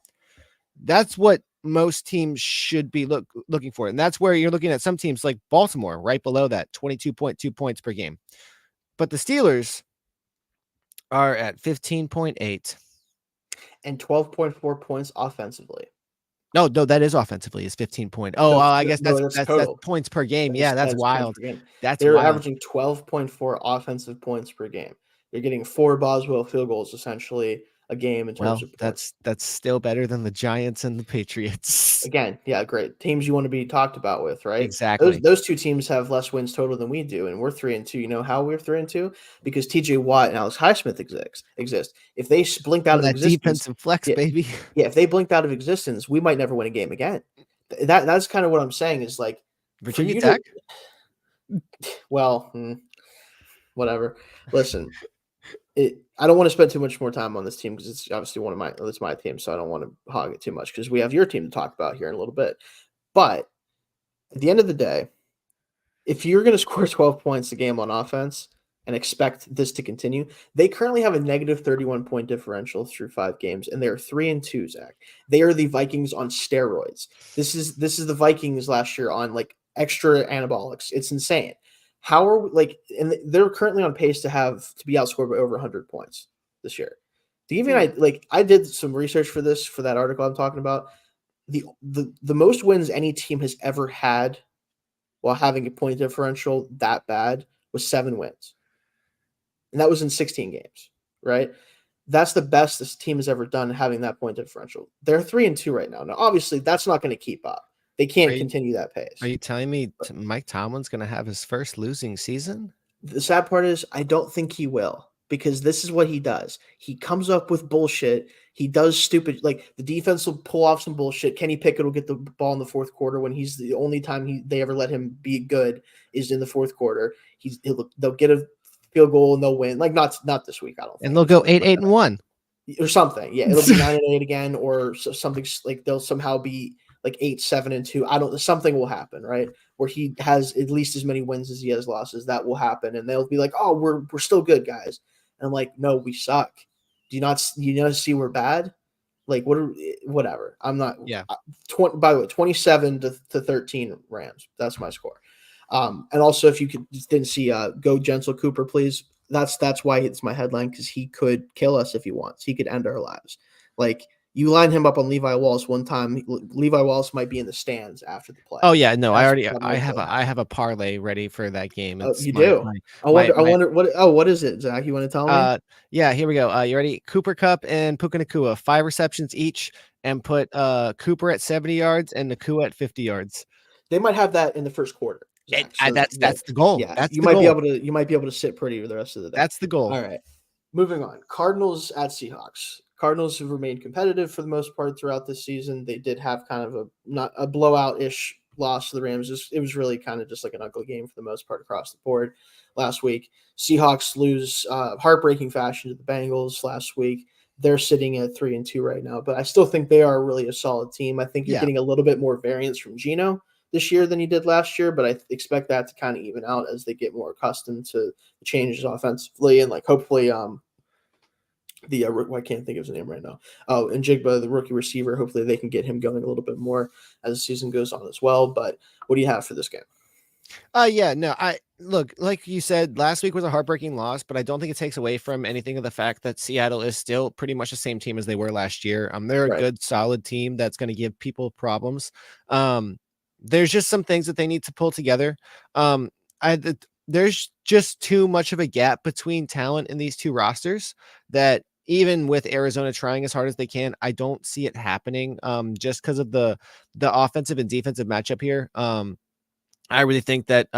That's what most teams should be looking for. And that's where you're looking at some teams like Baltimore right below that, 22.2 points per game. But the Steelers are at 15.8. And 12.4 points offensively. No, that is offensively is 15 point. Oh, well, I guess that's points per game. That's wild. They're averaging 12.4 offensive points per game. They're getting 4 Boswell field goals essentially a game in terms Well, of points. that's still better than the Giants and the Patriots. Again, yeah, great teams you want to be talked about with, right? Those Exactly. those two teams have less wins total than we do, and we're 3-2. You know how we're 3-2? Because T.J. Watt and Alex Highsmith exist. If they blinked out Oh, of that existence, defensive flex, yeah, baby. yeah, if they blinked out of existence, we might never win a game again. That's kind of what I'm saying is like for Virginia you to Tech? well, whatever. Listen, I don't want to spend too much more time on this team because it's obviously it's my team, so I don't want to hog it too much because we have your team to talk about here in a little bit. But at the end of the day, if you're going to score 12 points a game on offense and expect this to continue, they currently have a negative 31 point differential through 5 games, and they're 3-2. Zach, they are the Vikings on steroids. This is the Vikings last year on like extra anabolics. It's insane. How are we, like, and they're currently on pace to be outscored by over 100 points this year. To give you an idea, like I did some research for that article I'm talking about. The most wins any team has ever had while having a point differential that bad was 7 wins. And that was in 16 games, right? That's the best this team has ever done having that point differential. They're 3-2 right now. Now, obviously, that's not going to keep up. They can't continue that pace. Are you telling me Mike Tomlin's going to have his first losing season? The sad part is I don't think he will because this is what he does. He comes up with bullshit. He does stupid, like the defense will pull off some bullshit. Kenny Pickett will get the ball in the fourth quarter when he's the only time they ever let him be good is in the fourth quarter. They'll get a field goal and they'll win. Like not this week, I don't think. And they'll go 8-8-1 or something. Yeah, it'll be 9-8 again, or something like they'll somehow be like 8-7-2. I don't. Something will happen, right? Where he has at least as many wins as he has losses. That will happen, and they'll be like, "Oh, we're still good, guys." And I'm like, "No, we suck. Do you not see we're bad? Like whatever. I'm not. Yeah. 20, by the way, 27 to 13 Rams. That's my score. And also, if you didn't see, go Gentle Cooper, please. That's why it's my headline because he could kill us if he wants. He could end our lives. Like you line him up on Levi Wallace one time, Levi Wallace might be in the stands after the play. Oh yeah, no, That I might have kill a him. I have a parlay ready for that game. Oh, It's you do. I wonder what. Oh, what is it, Zach? You want to tell me? Yeah, here we go. You ready? Cooper Kupp and Puka Nacua, 5 receptions each, and put Cooper at 70 yards and Nacua at 50 yards. They might have that in the first quarter. Zach. That's the goal. Yeah, That's you the might goal. you might be able to sit pretty for the rest of the day. That's the goal. All right. Moving on. Cardinals at Seahawks. Cardinals have remained competitive for the most part throughout this season. They did have kind of not a blowout-ish loss to the Rams. It was really kind of just like an ugly game for the most part across the board last week. Seahawks lose heartbreaking fashion to the Bengals last week. They're sitting at 3-2 right now, but I still think they are really a solid team. I think you're getting a little bit more variance from Geno this year than you did last year, but I expect that to kind of even out as they get more accustomed to the changes offensively and like hopefully I can't think of his name right now. Oh, and Jigba, the rookie receiver, hopefully they can get him going a little bit more as the season goes on as well. But what do you have for this game? Yeah, no, I look, like you said, last week was a heartbreaking loss, but I don't think it takes away from anything of the fact that Seattle is still pretty much the same team as they were last year. They're a good, solid team that's going to give people problems. There's just some things that they need to pull together. There's just too much of a gap between talent in these two rosters that even with Arizona trying as hard as they can, I don't see it happening. Just because of the offensive and defensive matchup here. I really think that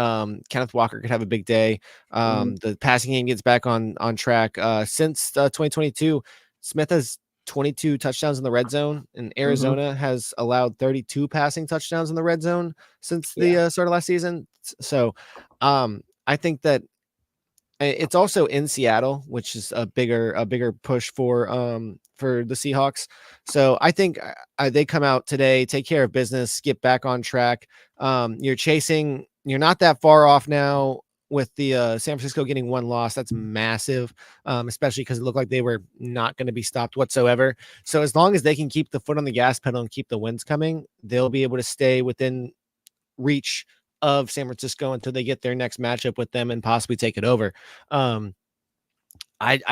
Kenneth Walker could have a big day. The passing game gets back on track. Since 2022, Smith has 22 touchdowns in the red zone, and Arizona has allowed 32 passing touchdowns in the red zone since the start of last season. So I think that it's also in Seattle, which is a bigger push for the Seahawks. So I think they come out today, take care of business, get back on track. You're not that far off now with the San Francisco getting 1 loss. That's massive, especially because it looked like they were not going to be stopped whatsoever. So as long as they can keep the foot on the gas pedal and keep the wins coming, they'll be able to stay within reach of San Francisco until they get their next matchup with them and possibly take it over. I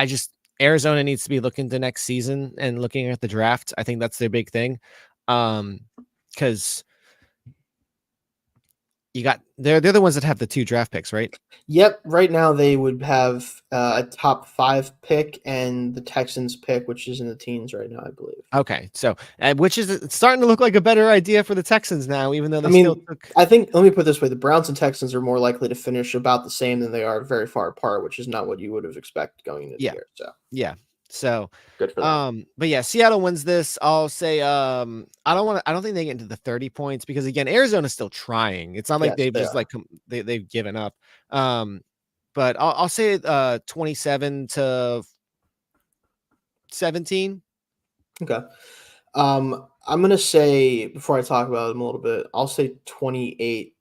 just Arizona needs to be looking to next season and looking at the draft. I think that's their big thing. Because they're the ones that have the 2 draft picks, right? Yep. Right now they would have a top 5 pick and the Texans pick, which is in the teens right now, I believe. Okay, so which is it's starting to look like a better idea for the Texans now, even though I they still mean, took. I think let me put it this way: the Browns and Texans are more likely to finish about the same than they are very far apart, which is not what you would have expected going into the Yeah, year. So yeah. So, good for them. but yeah, Seattle wins this. I'll say, I don't think they get into the 30 points because again, Arizona's still trying. It's not like Yes, they've they just are. like they've given up. But I'll say 27 to 17. Okay. I'm gonna say before I talk about them a little bit, I'll say 28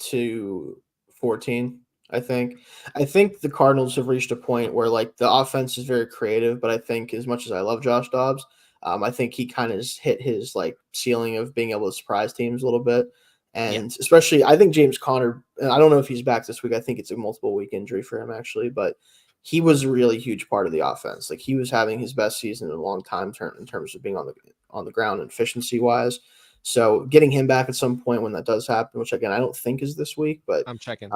to 14. I think. I think the Cardinals have reached a point where like the offense is very creative, but I think as much as I love Josh Dobbs, I think he kind of hit his like ceiling of being able to surprise teams a little bit. Yeah. And especially, I think James Conner, and I don't know if he's back this week. I think it's a multiple week injury for him actually, but he was a really huge part of the offense. Like he was having his best season in a long time in terms of being on the ground and efficiency wise. So getting him back at some point when that does happen, which again I don't think is this week, but I'm checking.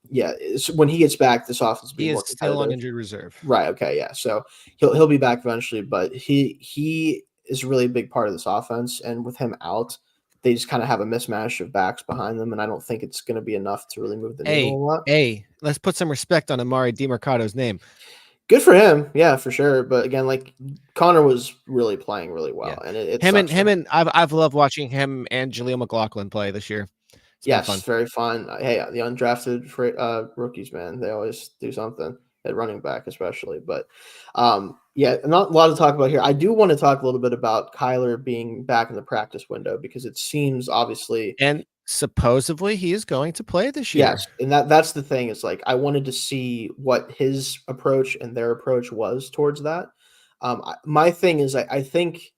yeah, when he gets back, this offense will be He is more still on competitive. injured reserve. Right. Okay. Yeah. So he'll be back eventually, but he is really a big part of this offense, and with him out, they just kind of have a mismatch of backs behind them, and I don't think it's going to be enough to really move the needle a lot. Hey, let's put some respect on Amari DiMercado's name. Good for him, yeah, for sure. But again, like Connor was really playing really well, Yeah, and it him and sucks for him him. and I've loved watching him and Jaleel McLaughlin play this year. It's been Yes, fun. very fun. Hey, the undrafted rookies, man, they always do something at running back, especially. But yeah, not a lot to talk about here. I do want to talk a little bit about Kyler being back in the practice window because it seems obviously And supposedly he is going to play this yes, year. and that's the thing is like I wanted to see what his approach and their approach was towards that. My thing is I think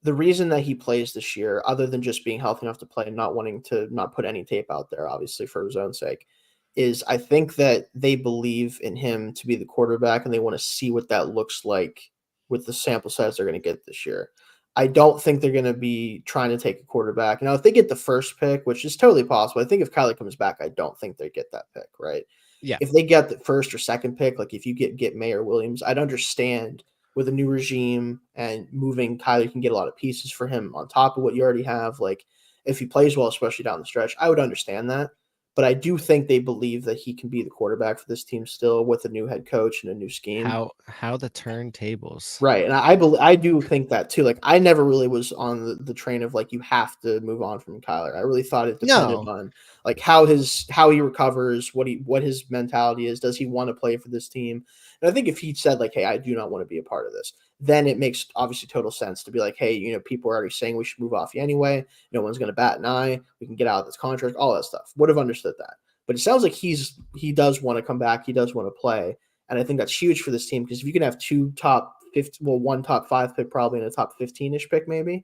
the reason that he plays this year, other than just being healthy enough to play and not wanting to not put any tape out there, obviously for his own sake, is I think that they believe in him to be the quarterback and they want to see what that looks like with the sample size they're going to get this year. I don't think they're going to be trying to take a quarterback. Now, if they get the first pick, which is totally possible, I think if Kyler comes back, I don't think they get that pick, right? Yeah. If they get the first or second pick, like if you get May or Williams, I'd understand with a new regime and moving Kyler, you can get a lot of pieces for him on top of what you already have. Like if he plays well, especially down the stretch, I would understand that. But I do think they believe that he can be the quarterback for this team still with a new head coach and a new scheme. How the turntables. Right, and I do think that too. Like I never really was on the train of like you have to move on from Kyler. I really thought it depended No. on like how he recovers, what his mentality is. Does he want to play for this team? And I think if he said like, "Hey, I do not want to be a part of this," then it makes obviously total sense to be like, "Hey, people are already saying we should move off you anyway. No one's going to bat an eye. We can get out of this contract. All that stuff." Would have understood that, but it sounds like he does want to come back. He does want to play. And I think that's huge for this team because if you can have two top 50, well, one top 5 pick, probably in a top 15-ish pick, maybe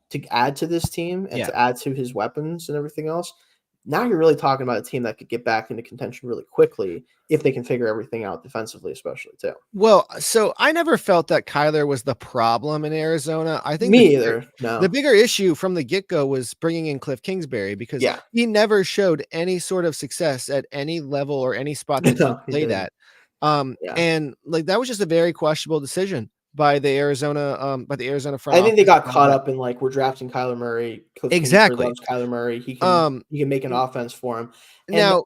to add to this team and Yeah. to add to his weapons and everything else, now you're really talking about a team that could get back into contention really quickly if they can figure everything out defensively, especially too. Well, so I never felt that Kyler was the problem in Arizona. I think Me either. the No. bigger issue from the get-go was bringing in Cliff Kingsbury because Yeah. he never showed any sort of success at any level or any spot that he No, he played didn't. at. Yeah. And like that was just a very questionable decision by the Arizona front I think they office. got caught up in like we're drafting Kyler Murray. Cliff Kingsbury Exactly. loves Kyler Murray. He can Um, he can make an n- offense for him. And Now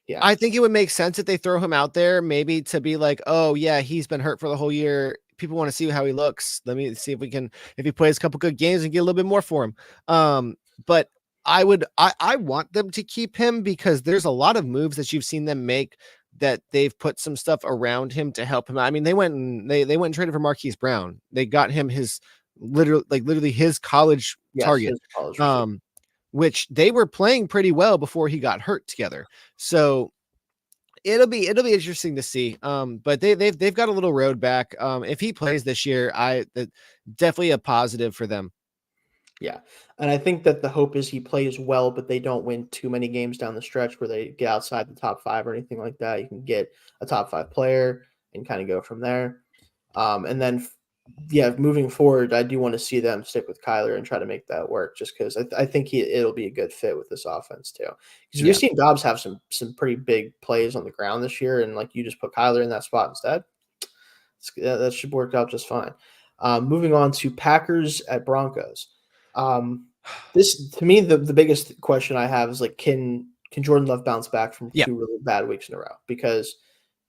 yeah. I think it would make sense if they throw him out there, maybe to be like, oh yeah, he's been hurt for the whole year. People want to see how he looks. Let me see if he plays a couple good games and get a little bit more for him. But I want them to keep him because there's a lot of moves that you've seen them make that they've put some stuff around him to help him. I mean, they went and traded for Marquise Brown. They got him his literally his college Yes, target. his college receiver. Which they were playing pretty well before he got hurt together. So it'll be interesting to see. But they've got a little road back. If he plays this year, definitely a positive for them. Yeah. And I think that the hope is he plays well, but they don't win too many games down the stretch where they get outside the top 5 or anything like that. You can get a top 5 player and kind of go from there. And then yeah, moving forward, I do want to see them stick with Kyler and try to make that work. Just because I think it'll be a good fit with this offense too. Because we've Yeah. seen Dobbs have some pretty big plays on the ground this year, and like you just put Kyler in that spot instead. That should work out just fine. Moving on to Packers at Broncos. This to me the biggest question I have is like can Jordan Love bounce back from Yeah. 2 really bad weeks in a row? Because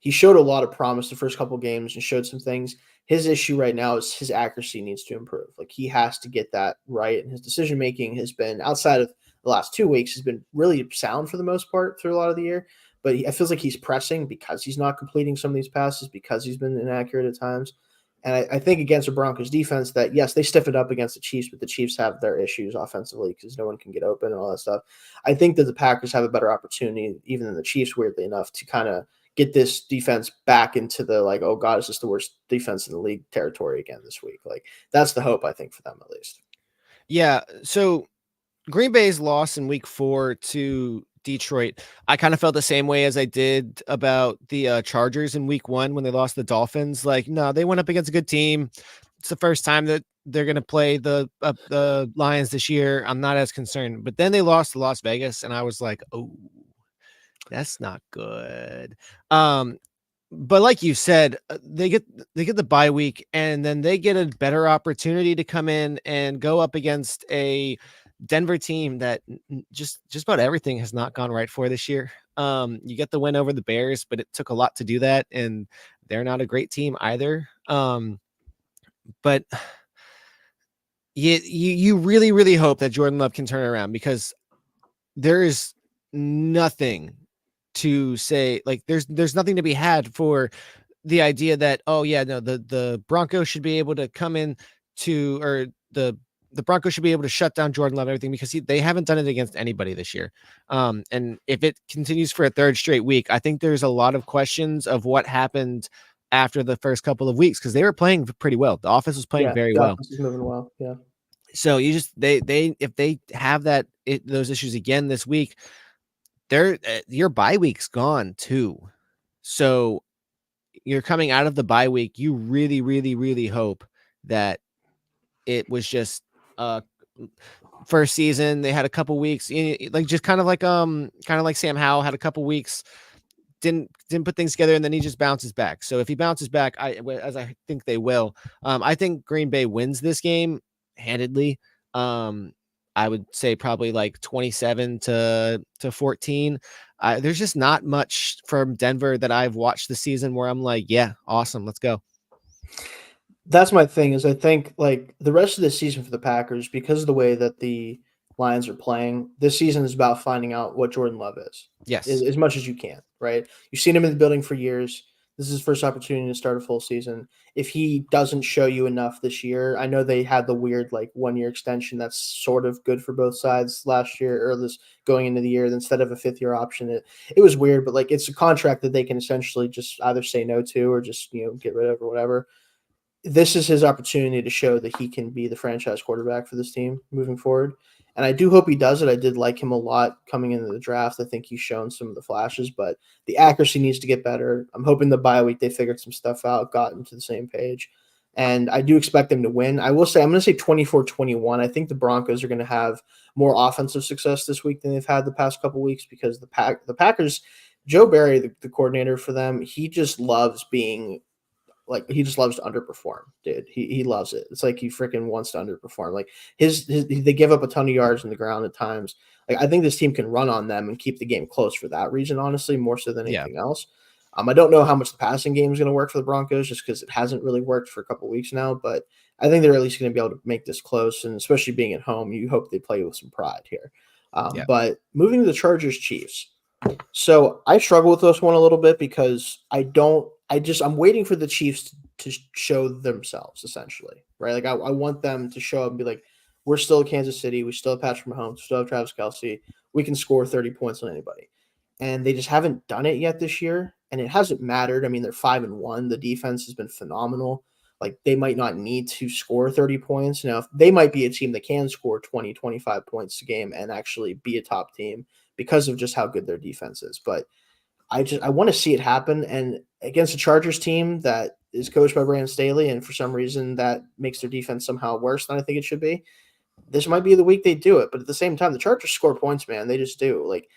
he showed a lot of promise the first couple games and showed some things. His issue right now is his accuracy needs to improve. Like he has to get that right, and his decision making has been outside of the last 2 weeks has been really sound for the most part through a lot of the year. But it feels like he's pressing because he's not completing some of these passes because he's been inaccurate at times. And I think against the Broncos defense that, yes, they stiff it up against the Chiefs, but the Chiefs have their issues offensively because no one can get open and all that stuff. I think that the Packers have a better opportunity, even than the Chiefs, weirdly enough, to kind of get this defense back into the like, oh God, is this the worst defense in the league territory again this week? Like that's the hope I think for them at least. Yeah. So Green Bay's loss in week 4 to Detroit, I kind of felt the same way as I did about the Chargers in week 1 when they lost the Dolphins. Like, no, they went up against a good team. It's the first time that they're going to play the Lions this year. I'm not as concerned. But then they lost to Las Vegas, and I was like, oh, that's not good. But like you said, they get the bye week, and then they get a better opportunity to come in and go up against a Denver team that just about everything has not gone right for this year. You get the win over the Bears, but it took a lot to do that, and they're not a great team either. But you really, really hope that Jordan Love can turn around, because there is nothing to say. Like there's nothing to be had for the idea that, oh yeah, no, the Broncos should be able to come in to, or the Broncos should be able to shut down Jordan Love and everything, because they haven't done it against anybody this year. And if it continues for a third straight week, I think there's a lot of questions of what happened after the first couple of weeks, because they were playing pretty well. The offense was playing Yeah, very the well. offense is moving well. Yeah. So you just they if they have those issues again this week, your bye week's gone too. So you're coming out of the bye week. You really, really, really hope that it was just first season. They had a couple weeks, like just kind of like Sam Howell had a couple weeks, didn't put things together, and then he just bounces back. So if he bounces back, as I think they will, I think Green Bay wins this game handedly. I would say probably like 27 to 14. There's just not much from Denver that I've watched this season where I'm like, yeah, awesome, let's go. That's my thing is I think like the rest of the season for the Packers, because of the way that the Lions are playing, this season is about finding out what Jordan Love is Yes. as much as you can, right? You've seen him in the building for years. This is his first opportunity to start a full season. If he doesn't show you enough this year, I know they had the weird like 1-year extension that's sort of good for both sides last year, or this going into the year instead of a 5th-year option. It was weird, but like it's a contract that they can essentially just either say no to or just get rid of or whatever. This is his opportunity to show that he can be the franchise quarterback for this team moving forward. And I do hope he does it. I did like him a lot coming into the draft. I think he's shown some of the flashes, but the accuracy needs to get better. I'm hoping the bye week they figured some stuff out, gotten to the same page. And I do expect them to win. I will say, I'm going to say 24-21. I think the Broncos are going to have more offensive success this week than they've had the past couple weeks, because the Packers, Joe Barry, the coordinator for them, he just loves being like he just loves to underperform, dude. He loves it. It's like he freaking wants to underperform. Like his they give up a ton of yards on the ground at times. Like I think this team can run on them and keep the game close for that reason, honestly, more so than anything else. I don't know how much the passing game is going to work for the Broncos, just because it hasn't really worked for a couple of weeks now. But I think they're at least going to be able to make this close, and especially being at home, you hope they play with some pride here. But moving to the Chargers Chiefs. So I struggle with this one a little bit because I'm waiting for the Chiefs to show themselves essentially, right? Like I want them to show up and be like, we're still Kansas City. We still have Patrick Mahomes. We still have Travis Kelce. We can score 30 points on anybody. And they just haven't done it yet this year. And it hasn't mattered. I mean, they're 5-1. The defense has been phenomenal. Like they might not need to score 30 points. Now, they might be a team that can score 20, 25 points a game and actually be a top team because of just how good their defense is. But I want to see it happen. And against a Chargers team that is coached by Brandon Staley, and for some reason that makes their defense somehow worse than I think it should be. This might be the week they do it, but at the same time, the Chargers score points, man. They just do. Like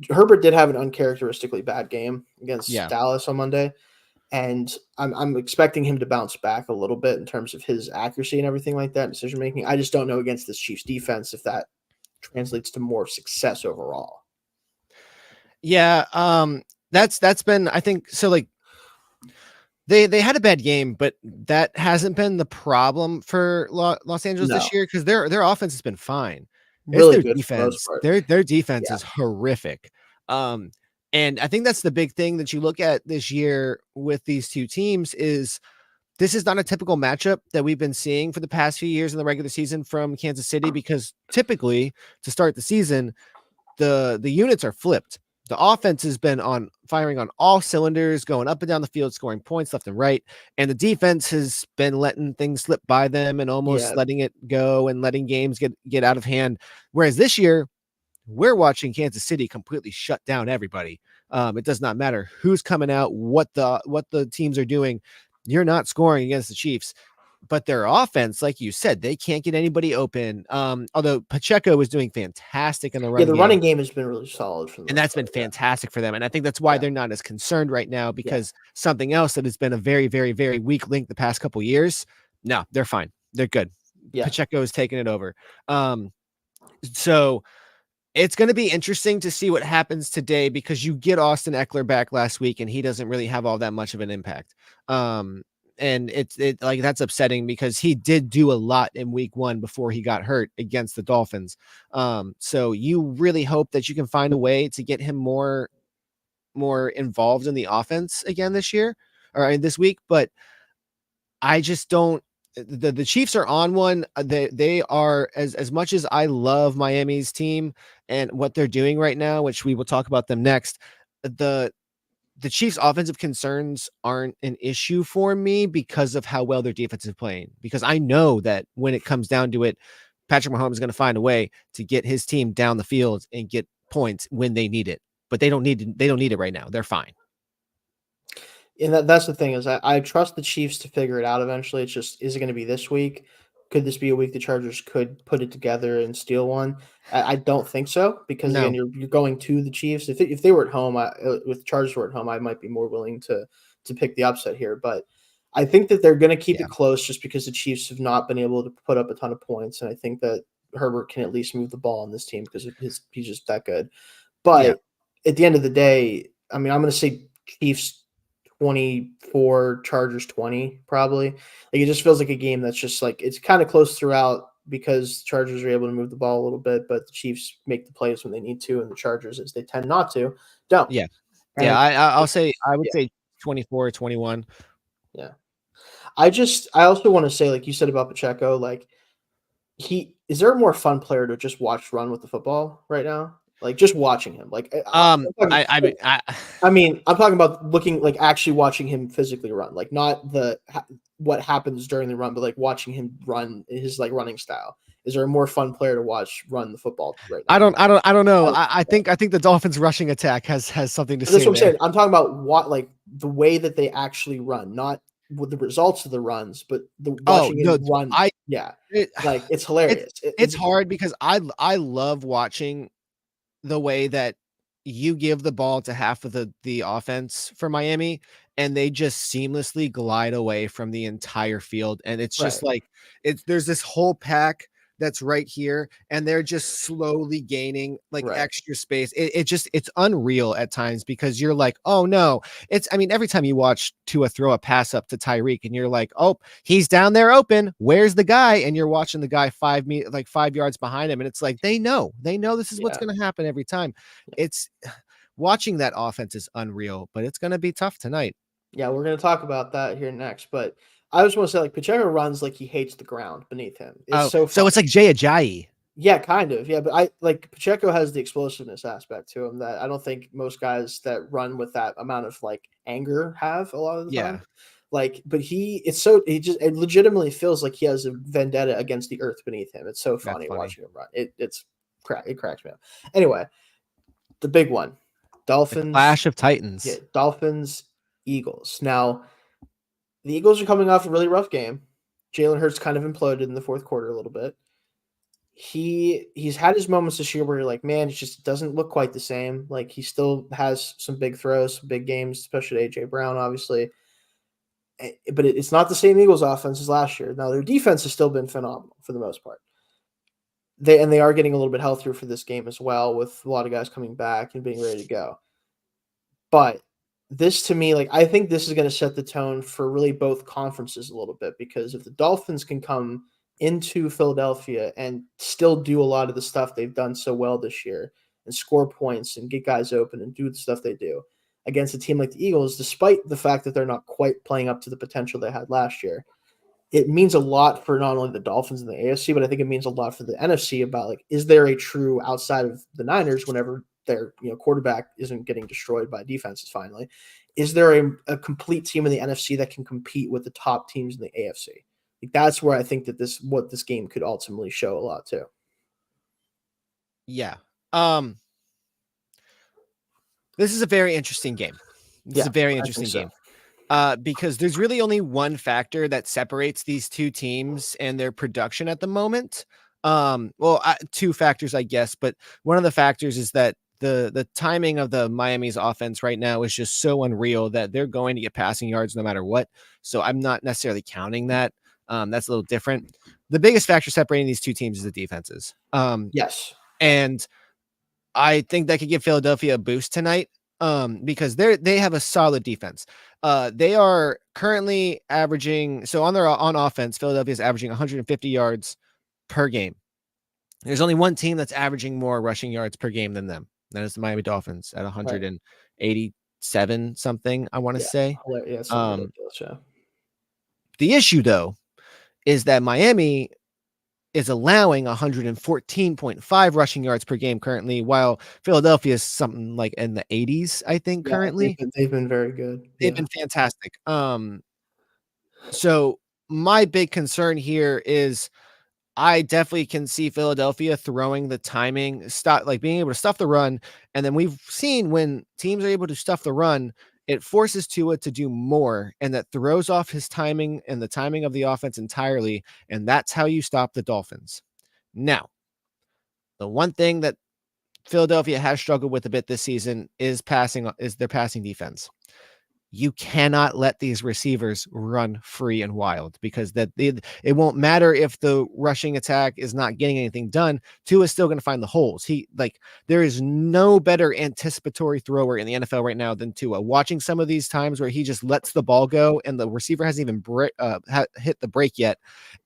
Herbert did have an uncharacteristically bad game against Dallas on Monday, and I'm expecting him to bounce back a little bit in terms of his accuracy and everything like that, decision making. I just don't know against this Chiefs defense if that translates to more success overall. Yeah, that's been, I think so. Like they had a bad game, but that hasn't been the problem for Los Angeles this year because their offense has been fine. Really it's their good defense. Their defense is horrific. And I think that's the big thing that you look at this year with these two teams is this is not a typical matchup that we've been seeing for the past few years in the regular season from Kansas City, because typically to start the season, the units are flipped. The offense has been firing on all cylinders, going up and down the field, scoring points left and right. And the defense has been letting things slip by them and almost letting it go and letting games get out of hand. Whereas this year, we're watching Kansas City completely shut down everybody. It does not matter who's coming out, what the teams are doing. You're not scoring against the Chiefs. But their offense, like you said, they can't get anybody open. Although Pacheco was doing fantastic in the running game. The running game has been really solid for them. And that's been fantastic for them. And I think that's why they're not as concerned right now, because something else that has been a very, very, very weak link the past couple of years. No, they're fine. They're good. Pacheco is taking it over. So it's going to be interesting to see what happens today, because you get Austin Eckler back last week and he doesn't really have all that much of an impact. And it's like, that's upsetting because he did do a lot in week 1 before he got hurt against the Dolphins. So you really hope that you can find a way to get him more involved in the offense again this year or this week. But I just don't, the Chiefs are on one. They are, as much as I love Miami's team and what they're doing right now, which we will talk about them next. The Chiefs' offensive concerns aren't an issue for me because of how well their defense is playing. Because I know that when it comes down to it, Patrick Mahomes is going to find a way to get his team down the field and get points when they need it. But they don't need it right now. They're fine. And that's the thing is I trust the Chiefs to figure it out eventually. It's just, is it going to be this week? Could this be a week the Chargers could put it together and steal one? I don't think so, because again, you're going to the Chiefs. If they were at home, if the Chargers were at home, I might be more willing to pick the upset here. But I think that they're going to keep it close just because the Chiefs have not been able to put up a ton of points, and I think that Herbert can at least move the ball on this team because he's just that good. But at the end of the day, I mean, I'm going to say Chiefs 24, Chargers 20, probably. Like, it just feels like a game that's just like, it's kind of close throughout because Chargers are able to move the ball a little bit, but the Chiefs make the plays when they need to, and the Chargers, as they tend not to, don't. Yeah. I'll say, I would say 24, 21. Yeah. I also want to say, like you said about Pacheco, like, is there a more fun player to just watch run with the football right now? Like, just watching him, like, I mean, I'm talking about looking, like, actually watching him physically run, like, not what happens during the run, but like watching him run his like running style. Is there a more fun player to watch run the football right now? I don't know. I think the Dolphins rushing attack has something to say. That's what I'm saying. I'm talking about like the way that they actually run, not with the results of the runs, but watching him run. Like, it's hilarious. It's hard because I love watching the way that you give the ball to half of the offense for Miami and they just seamlessly glide away from the entire field. And it's just like, there's this whole pack that's right here and they're just slowly gaining like extra space. It's unreal at times because you're like, oh no, every time you watch Tua throw a pass up to Tyreek and you're like, oh, he's down there open, where's the guy? And you're watching the guy 5 yards behind him. And it's like, they know this is what's going to happen every time. It's watching that offense is unreal, but it's going to be tough tonight. Yeah. We're going to talk about that here next, but I just want to say, like, Pacheco runs like he hates the ground beneath him. It's so it's like Jay Ajayi. Yeah, kind of. Yeah, but Pacheco has the explosiveness aspect to him that I don't think most guys that run with that amount of like anger have a lot of the time. Like, but it legitimately feels like he has a vendetta against the earth beneath him. It's so funny watching him run. It cracks me up. Anyway, the big one, Dolphins. The Clash of Titans. Yeah, Dolphins Eagles. Now, the Eagles are coming off a really rough game. Jalen Hurts kind of imploded in the fourth quarter a little bit. He's had his moments this year where you're like, man, it just doesn't look quite the same. Like he still has some big throws, some big games, especially AJ Brown, obviously. But it's not the same Eagles offense as last year. Now their defense has still been phenomenal for the most part. They are getting a little bit healthier for this game as well, with a lot of guys coming back and being ready to go. But this to me, like I think this is going to set the tone for really both conferences a little bit, because if the Dolphins can come into Philadelphia and still do a lot of the stuff they've done so well this year and score points and get guys open and do the stuff they do against a team like the Eagles, despite the fact that they're not quite playing up to the potential they had last year, it means a lot for not only the Dolphins and the AFC, but I think it means a lot for the NFC about like, is there a true outside of the Niners whenever their quarterback isn't getting destroyed by defenses finally? Is there a complete team in the NFC that can compete with the top teams in the AFC? Like, that's where I think that what this game could ultimately show a lot too. Yeah. This is a very interesting game. This is a very interesting game. Because there's really only one factor that separates these two teams and their production at the moment. Two factors, I guess, but one of the factors is that the timing of the Miami's offense right now is just so unreal that they're going to get passing yards no matter what. So I'm not necessarily counting that. That's a little different. The biggest factor separating these two teams is the defenses. Yes. And I think that could give Philadelphia a boost tonight. Because they have a solid defense. They are currently averaging, so on offense, Philadelphia is averaging 150 yards per game. There's only one team that's averaging more rushing yards per game than them. That is the Miami Dolphins at 187 something, I want to say. Yeah. The issue though is that Miami is allowing 114.5 rushing yards per game currently, while Philadelphia is something like in the 80s, I think, currently. They've been very good. They've been fantastic. So my big concern here is I definitely can see Philadelphia throwing the timing, being able to stuff the run. And then we've seen when teams are able to stuff the run, it forces Tua to do more, and that throws off his timing and the timing of the offense entirely. And that's how you stop the Dolphins. Now, the one thing that Philadelphia has struggled with a bit this season is their passing defense. You cannot let these receivers run free and wild, because it won't matter if the rushing attack is not getting anything done. Tua is still going to find the holes. There is no better anticipatory thrower in the NFL right now than Tua. Watching some of these times where he just lets the ball go and the receiver hasn't even hit the break yet,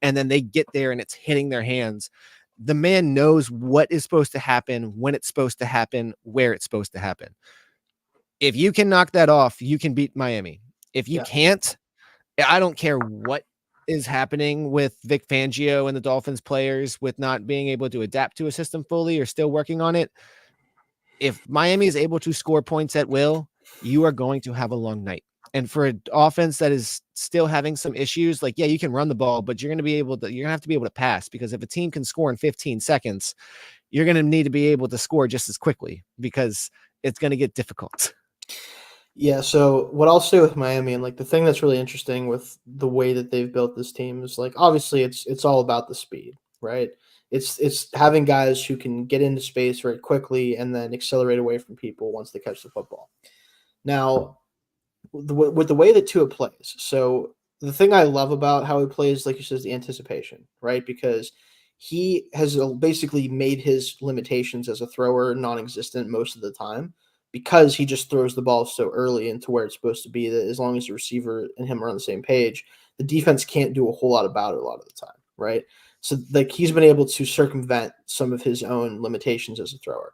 and then they get there and it's hitting their hands. The man knows what is supposed to happen, when it's supposed to happen, where it's supposed to happen. If you can knock that off, you can beat Miami. If you can't, I don't care what is happening with Vic Fangio and the Dolphins players with not being able to adapt to a system fully or still working on it. If Miami is able to score points at will, you are going to have a long night. And for an offense that is still having some issues, you can run the ball, but you're going to have to be able to pass, because if a team can score in 15 seconds, you're going to need to be able to score just as quickly, because it's going to get difficult. Yeah, so what I'll say with Miami, and the thing that's really interesting with the way that they've built this team is obviously it's all about the speed, right? It's having guys who can get into space very quickly and then accelerate away from people once they catch the football. Now, with the way that Tua plays, so the thing I love about how he plays, like you said, is the anticipation, right? Because he has basically made his limitations as a thrower non-existent most of the time, because he just throws the ball so early into where it's supposed to be, that as long as the receiver and him are on the same page, the defense can't do a whole lot about it a lot of the time, right? So he's been able to circumvent some of his own limitations as a thrower.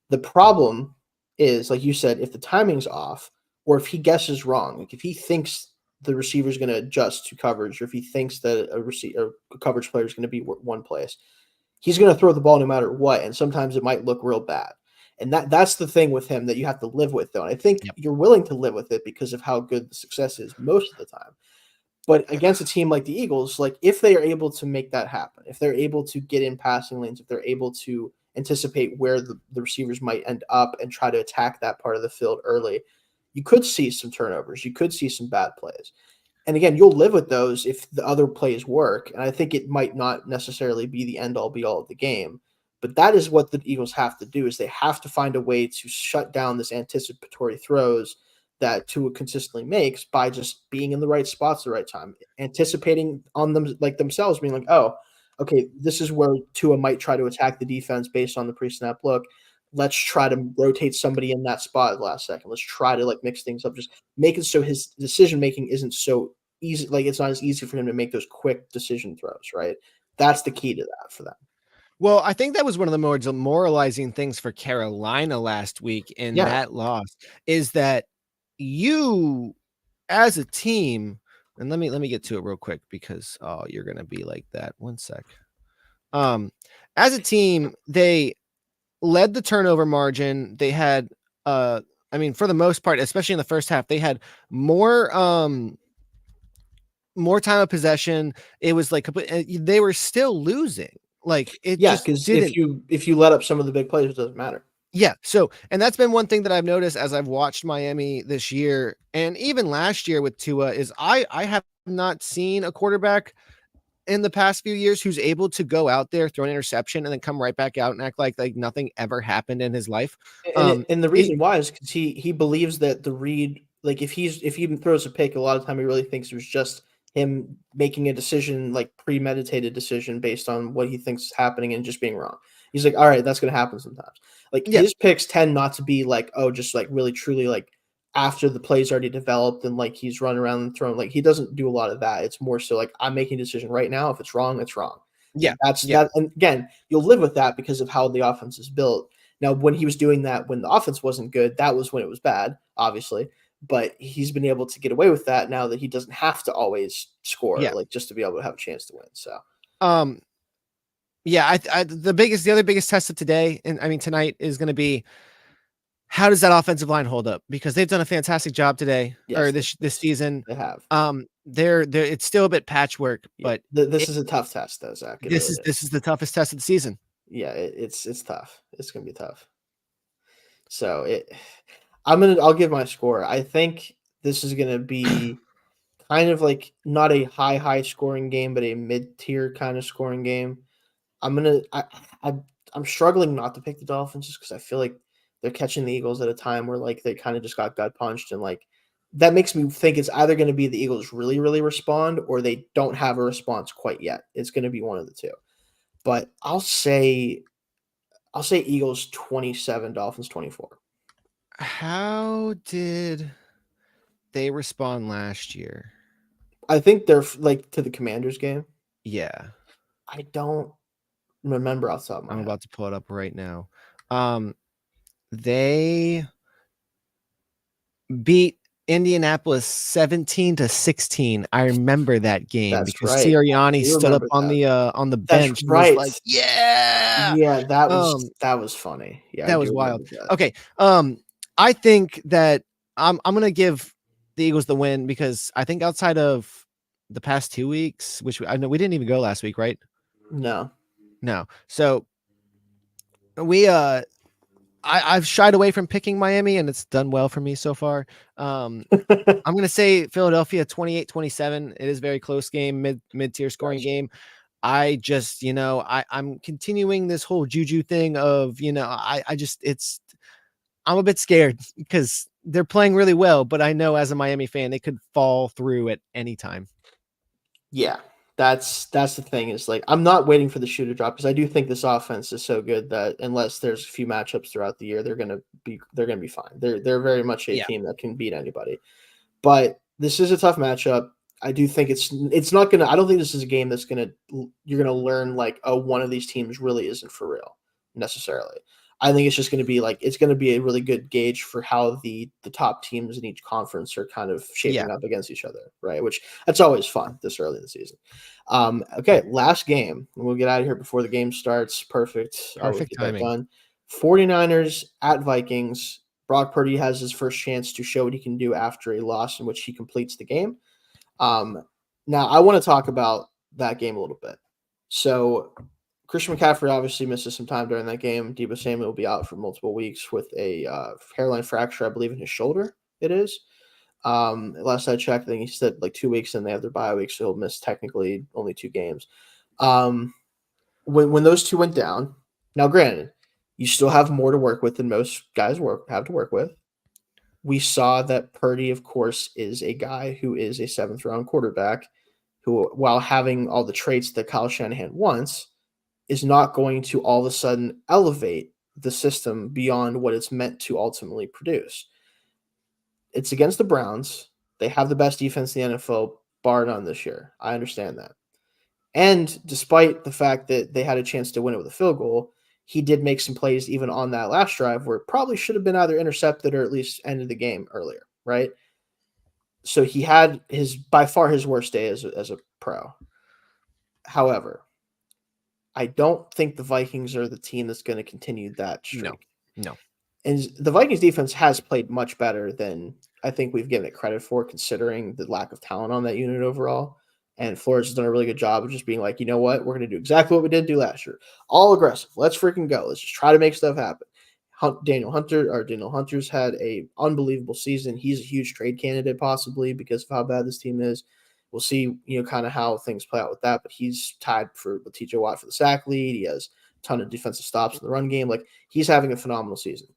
The problem is, like you said, if the timing's off, or if he guesses wrong, if he thinks the receiver's going to adjust to coverage, or if he thinks that a coverage player is going to be one place, he's going to throw the ball no matter what, and sometimes it might look real bad. And that's the thing with him that you have to live with, though. And I think you're willing to live with it because of how good the success is most of the time. But against a team like the Eagles, if they are able to make that happen, if they're able to get in passing lanes, if they're able to anticipate where the receivers might end up and try to attack that part of the field early, you could see some turnovers, you could see some bad plays. And again, you'll live with those if the other plays work. And I think it might not necessarily be the end all be all of the game, but that is what the Eagles have to do is they have to find a way to shut down this anticipatory throws that Tua consistently makes by just being in the right spots at the right time, anticipating on them like themselves, being like, oh, okay, this is where Tua might try to attack the defense based on the pre-snap look. Let's try to rotate somebody in that spot at the last second. Let's try to like mix things up. Just make it so his decision making isn't so easy. Like it's not as easy for him to make those quick decision throws, right? That's the key to that for them. Well, I think that was one of the more demoralizing things for Carolina last week in that loss is that you as a team, and let me get to it real quick because you're gonna be like that. One sec. As a team, they led the turnover margin. They had I mean, for the most part, especially in the first half, they had more time of possession. It was like they were still losing. Like it just because didn't. if you let up some of the big plays, it doesn't matter. Yeah. So, and that's been one thing that I've noticed as I've watched Miami this year and even last year with Tua is I have not seen a quarterback in the past few years who's able to go out there, throw an interception, and then come right back out and act like nothing ever happened in his life. And the reason why is because he believes that the read, like if he throws a pick, a lot of time he really thinks it was just him making a decision, like premeditated decision based on what he thinks is happening and just being wrong. He's like, all right, that's going to happen sometimes. Like his picks tend not to be like, oh, just like really truly like after the play's already developed and like he's running around and throwing. Like he doesn't do a lot of that. It's more so like I'm making a decision right now. If it's wrong, it's wrong. That. And again, you'll live with that because of how the offense is built. Now, when he was doing that, when the offense wasn't good, that was when it was bad, obviously. But he's been able to get away with that now that he doesn't have to always score, like just to be able to have a chance to win. So, the other biggest test of today, and I mean tonight, is going to be how does that offensive line hold up? Because they've done a fantastic job today or this season. They have. They're it's still a bit patchwork, but this is a tough test, though, Zach. This is the toughest test of the season. Yeah, it's tough. It's gonna be tough. So I'll give my score. I think this is gonna be kind of like not a high scoring game, but a mid-tier kind of scoring game. I'm struggling not to pick the Dolphins just because I feel like they're catching the Eagles at a time where like they kind of just got gut punched, and like that makes me think it's either going to be the Eagles really, really respond or they don't have a response quite yet. It's going to be one of the two. But I'll say Eagles 27, Dolphins 24. How did they respond last year? I think they're like to the Commanders game. Yeah. I don't remember off the top of my head. I'm about to pull it up right now. They beat Indianapolis 17-16. I remember that game because Sirianni stood up on the bench and was like, yeah, that was funny. Yeah, that was wild. Okay. I think that I'm gonna give the Eagles the win because I think outside of the past 2 weeks, which I know we didn't even go last week, right? No. So I've shied away from picking Miami and it's done well for me so far. I'm going to say Philadelphia 28-27. It is a very close game, mid-tier scoring game. I just, I'm continuing this whole juju thing of, I'm a bit scared because they're playing really well, but I know as a Miami fan, they could fall through at any time. Yeah. That's the thing is like I'm not waiting for the shoe to drop because I do think this offense is so good that unless there's a few matchups throughout the year, they're gonna be fine. They're very much a team that can beat anybody. But this is a tough matchup. I do think it's not gonna. I don't think this is a game that's you're gonna learn like one of these teams really isn't for real necessarily. I think it's just going to be it's going to be a really good gauge for how the top teams in each conference are kind of shaping up against each other, right? Which that's always fun this early in the season. Okay, last game. We'll get out of here before the game starts. Perfect timing. Done. 49ers at Vikings. Brock Purdy has his first chance to show what he can do after a loss in which he completes the game. Now, I want to talk about that game a little bit. So Christian McCaffrey obviously misses some time during that game. Deebo Samuel will be out for multiple weeks with a hairline fracture, I believe, in his shoulder. it is. Last I checked, I think he said like 2 weeks and they have their bye week, so he'll miss technically only 2 games. When those two went down, now granted, you still have more to work with than most guys have to work with. We saw that Purdy, of course, is a guy who is a 7th-round quarterback who, while having all the traits that Kyle Shanahan wants, is not going to all of a sudden elevate the system beyond what it's meant to ultimately produce. It's against the Browns. They have the best defense in the NFL, bar none, this year. I understand that. And despite the fact that they had a chance to win it with a field goal, he did make some plays even on that last drive where it probably should have been either intercepted or at least ended the game earlier, right? So he had by far his worst day as a pro. However, I don't think the Vikings are the team that's going to continue that streak. No. And the Vikings defense has played much better than I think we've given it credit for, considering the lack of talent on that unit overall. And Flores has done a really good job of just being like, you know what, we're going to do exactly what we did do last year. All aggressive. Let's freaking go. Let's just try to make stuff happen. Daniel Hunter's had a unbelievable season. He's a huge trade candidate possibly because of how bad this team is. We'll see, kind of how things play out with that. But he's tied with TJ Watt for the sack lead. He has a ton of defensive stops in the run game. Like, he's having a phenomenal season.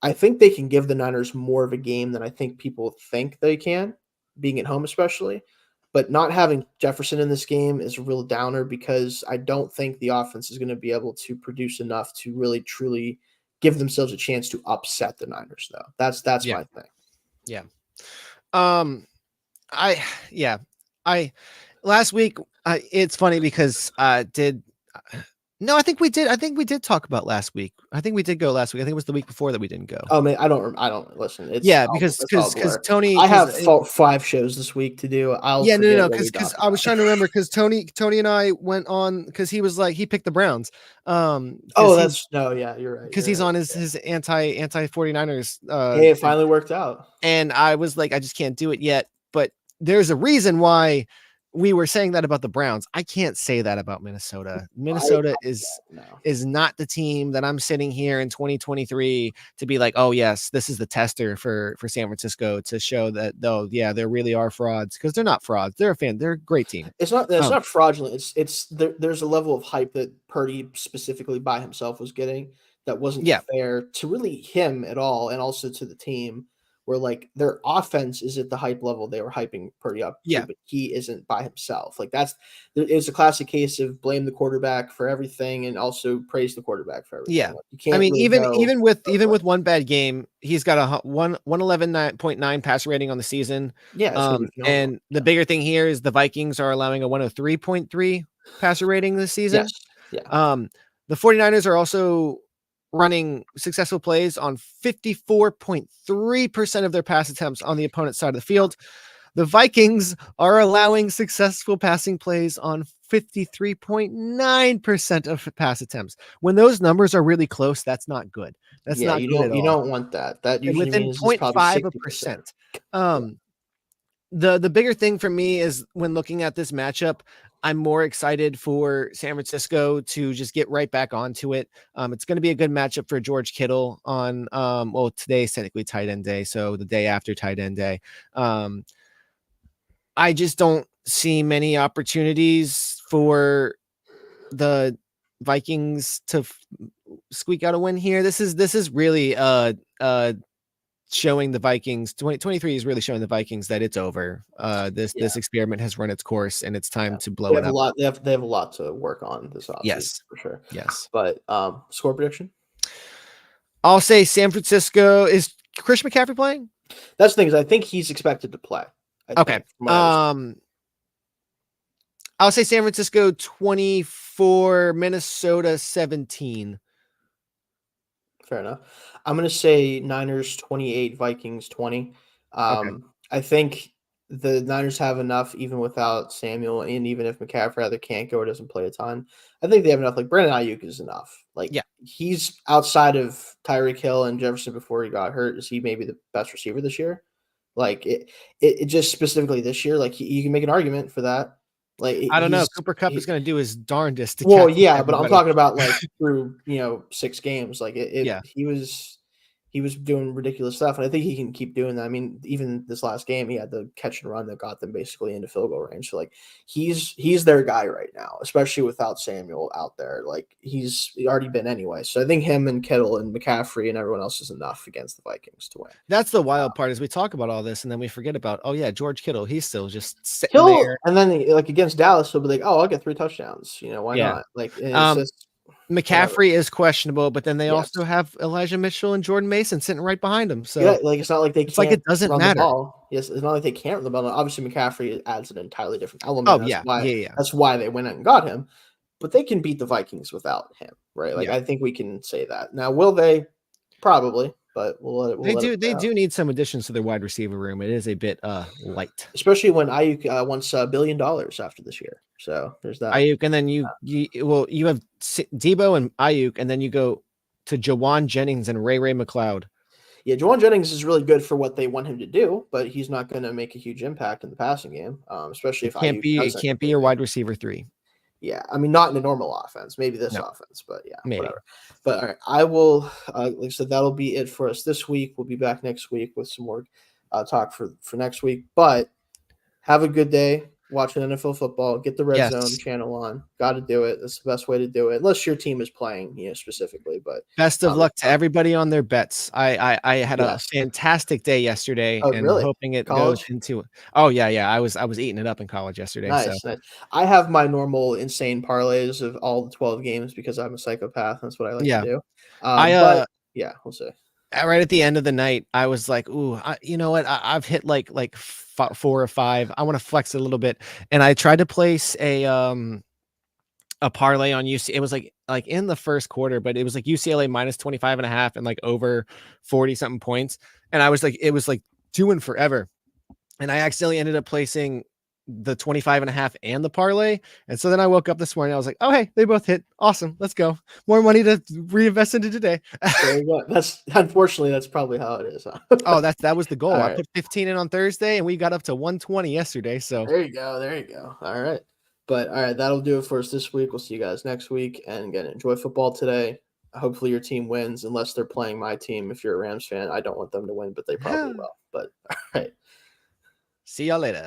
I think they can give the Niners more of a game than I think people think they can, being at home especially. But not having Jefferson in this game is a real downer because I don't think the offense is going to be able to produce enough to really truly give themselves a chance to upset the Niners, though. That's my thing. Yeah. Last week, it's funny because I think we did talk about last week. I think we did go last week. I think it was the week before that we didn't go. Oh man, I don't listen. Because Tony, I have 5 shows this week to do. Because I was trying to remember because Tony and I went on because he was like he picked the Browns. You're right. Because he's on his anti 49ers. Hey, it finally worked out. And I was like, I just can't do it yet. But there's a reason why we were saying that about the Browns. I can't say that about Minnesota. Minnesota is not the team that I'm sitting here in 2023 to be like, oh yes, this is the tester for San Francisco to show that though, yeah, there really are frauds, because they're not frauds. They're a great team. It's not fraudulent. There's a level of hype that Purdy specifically by himself was getting that wasn't fair to really him at all, and also to the team. Where like their offense is at the hype level they were hyping Purdy up to, but he isn't by himself. Like it's a classic case of blame the quarterback for everything and also praise the quarterback for everything. Yeah, like, you can't. I mean, even with one bad game, he's got a 111.9 passer rating on the season. Yeah, and the bigger thing here is the Vikings are allowing a 103.3 passer rating this season. Yes. Yeah. The 49ers are also running successful plays on 54.3% of their pass attempts on the opponent's side of the field. The Vikings are allowing successful passing plays on 53.9% of pass attempts. When those numbers are really close, that's not good. That's not good at all. You don't want that. That usually within means 0.5%. The bigger thing for me is when looking at this matchup, I'm more excited for San Francisco to just get right back onto it. It's going to be a good matchup for George Kittle on, today's technically tight end day, so the day after tight end day. I just don't see many opportunities for the Vikings to squeak out a win here. This is really showing the Vikings 2023 is really showing the Vikings that it's over. This experiment has run its course and it's time to blow it up. They have a lot to work on this offseason. Yes, for sure. Yes. But score prediction? I'll say San Francisco. Is Christian McCaffrey playing? That's the thing, is I think he's expected to play. Okay. I'll say San Francisco 24, Minnesota 17. Fair enough. I'm going to say Niners 28, Vikings 20. I think the Niners have enough even without Samuel, and even if McCaffrey either can't go or doesn't play a ton. I think they have enough. Like, Brandon Ayuk is enough. He's outside of Tyreek Hill and Jefferson before he got hurt. Is he maybe the best receiver this year? Like, it just specifically this year, like, you can make an argument for that. Like, I don't know. Cooper Kupp is going to do his darndest. But I'm talking about like through 6 games. Like he he was doing ridiculous stuff, and I think he can keep doing that. I mean, even this last game, he had the catch and run that got them basically into field goal range. So like he's their guy right now, especially without Samuel out there. Like he's already been anyway. So I think him and Kittle and McCaffrey and everyone else is enough against the Vikings to win. That's the wild part is we talk about all this and then we forget about, oh yeah, George Kittle. He's still just sitting there. And then like against Dallas, he'll be like, oh, I'll get 3 touchdowns. Why not? Like it's just McCaffrey is questionable, but then they Yes. also have Elijah Mitchell and Jordan Mason sitting right behind him. So yeah, like it's not like they it's like it doesn't run matter. the ball. Yes, it's not like they can't run the ball. Obviously, McCaffrey adds an entirely different element. Oh, That's yeah. That's why they went out and got him. But they can beat the Vikings without him, right? Like Yeah. I think we can say that. Now, will they? Probably, but we'll let it. We'll let it They play out. do need some additions to their wide receiver room. It is a bit light. Especially when Ayuk wants $1 billion after this year. So there's that. Ayuk, and then you have Debo and Ayuk, and then you go to Jawan Jennings and Ray McLeod. Yeah, Jawan Jennings is really good for what they want him to do, but he's not going to make a huge impact in the passing game, especially if It can't be your wide receiver 3. Yeah, I mean, not in a normal offense. Maybe this No. offense, but yeah, Maybe. whatever. But all right, I will. Like I said, that'll be it for us this week. We'll be back next week with some more talk for next week. But have a good day watching NFL football. Get the Red Zone channel on. Got to do it. That's the best way to do it, unless your team is playing, specifically. But best of luck to everybody on their bets. I had a Yes. fantastic day yesterday, Oh, and really? hoping it College? goes into. Oh yeah. I was eating it up in college yesterday. Nice, So nice. I have my normal insane parlays of all the 12 games because I'm a psychopath. That's what I like to do. But yeah, we'll see. Right at the end of the night, I was like, "Ooh, you know what? I've hit like 4 or 5. I want to flex a little bit," and I tried to place a parlay on UC. It was like in the first quarter, but it was like UCLA minus 25.5 and like over 40 something points, and I was like, it was like doing forever, and I accidentally ended up placing the 25.5 and the parlay. And so then I woke up this morning. I was like, oh, hey, they both hit. Awesome. Let's go. More money to reinvest into today. There you go. Unfortunately, that's probably how it is. Huh? Oh, that was the goal. I Right. put 15 in on Thursday and we got up to 120 yesterday. So There you go. There you go. All right. But all right, that'll do it for us this week. We'll see you guys next week. And again, enjoy football today. Hopefully your team wins, unless they're playing my team. If you're a Rams fan, I don't want them to win, but they probably will. But all right. see y'all later.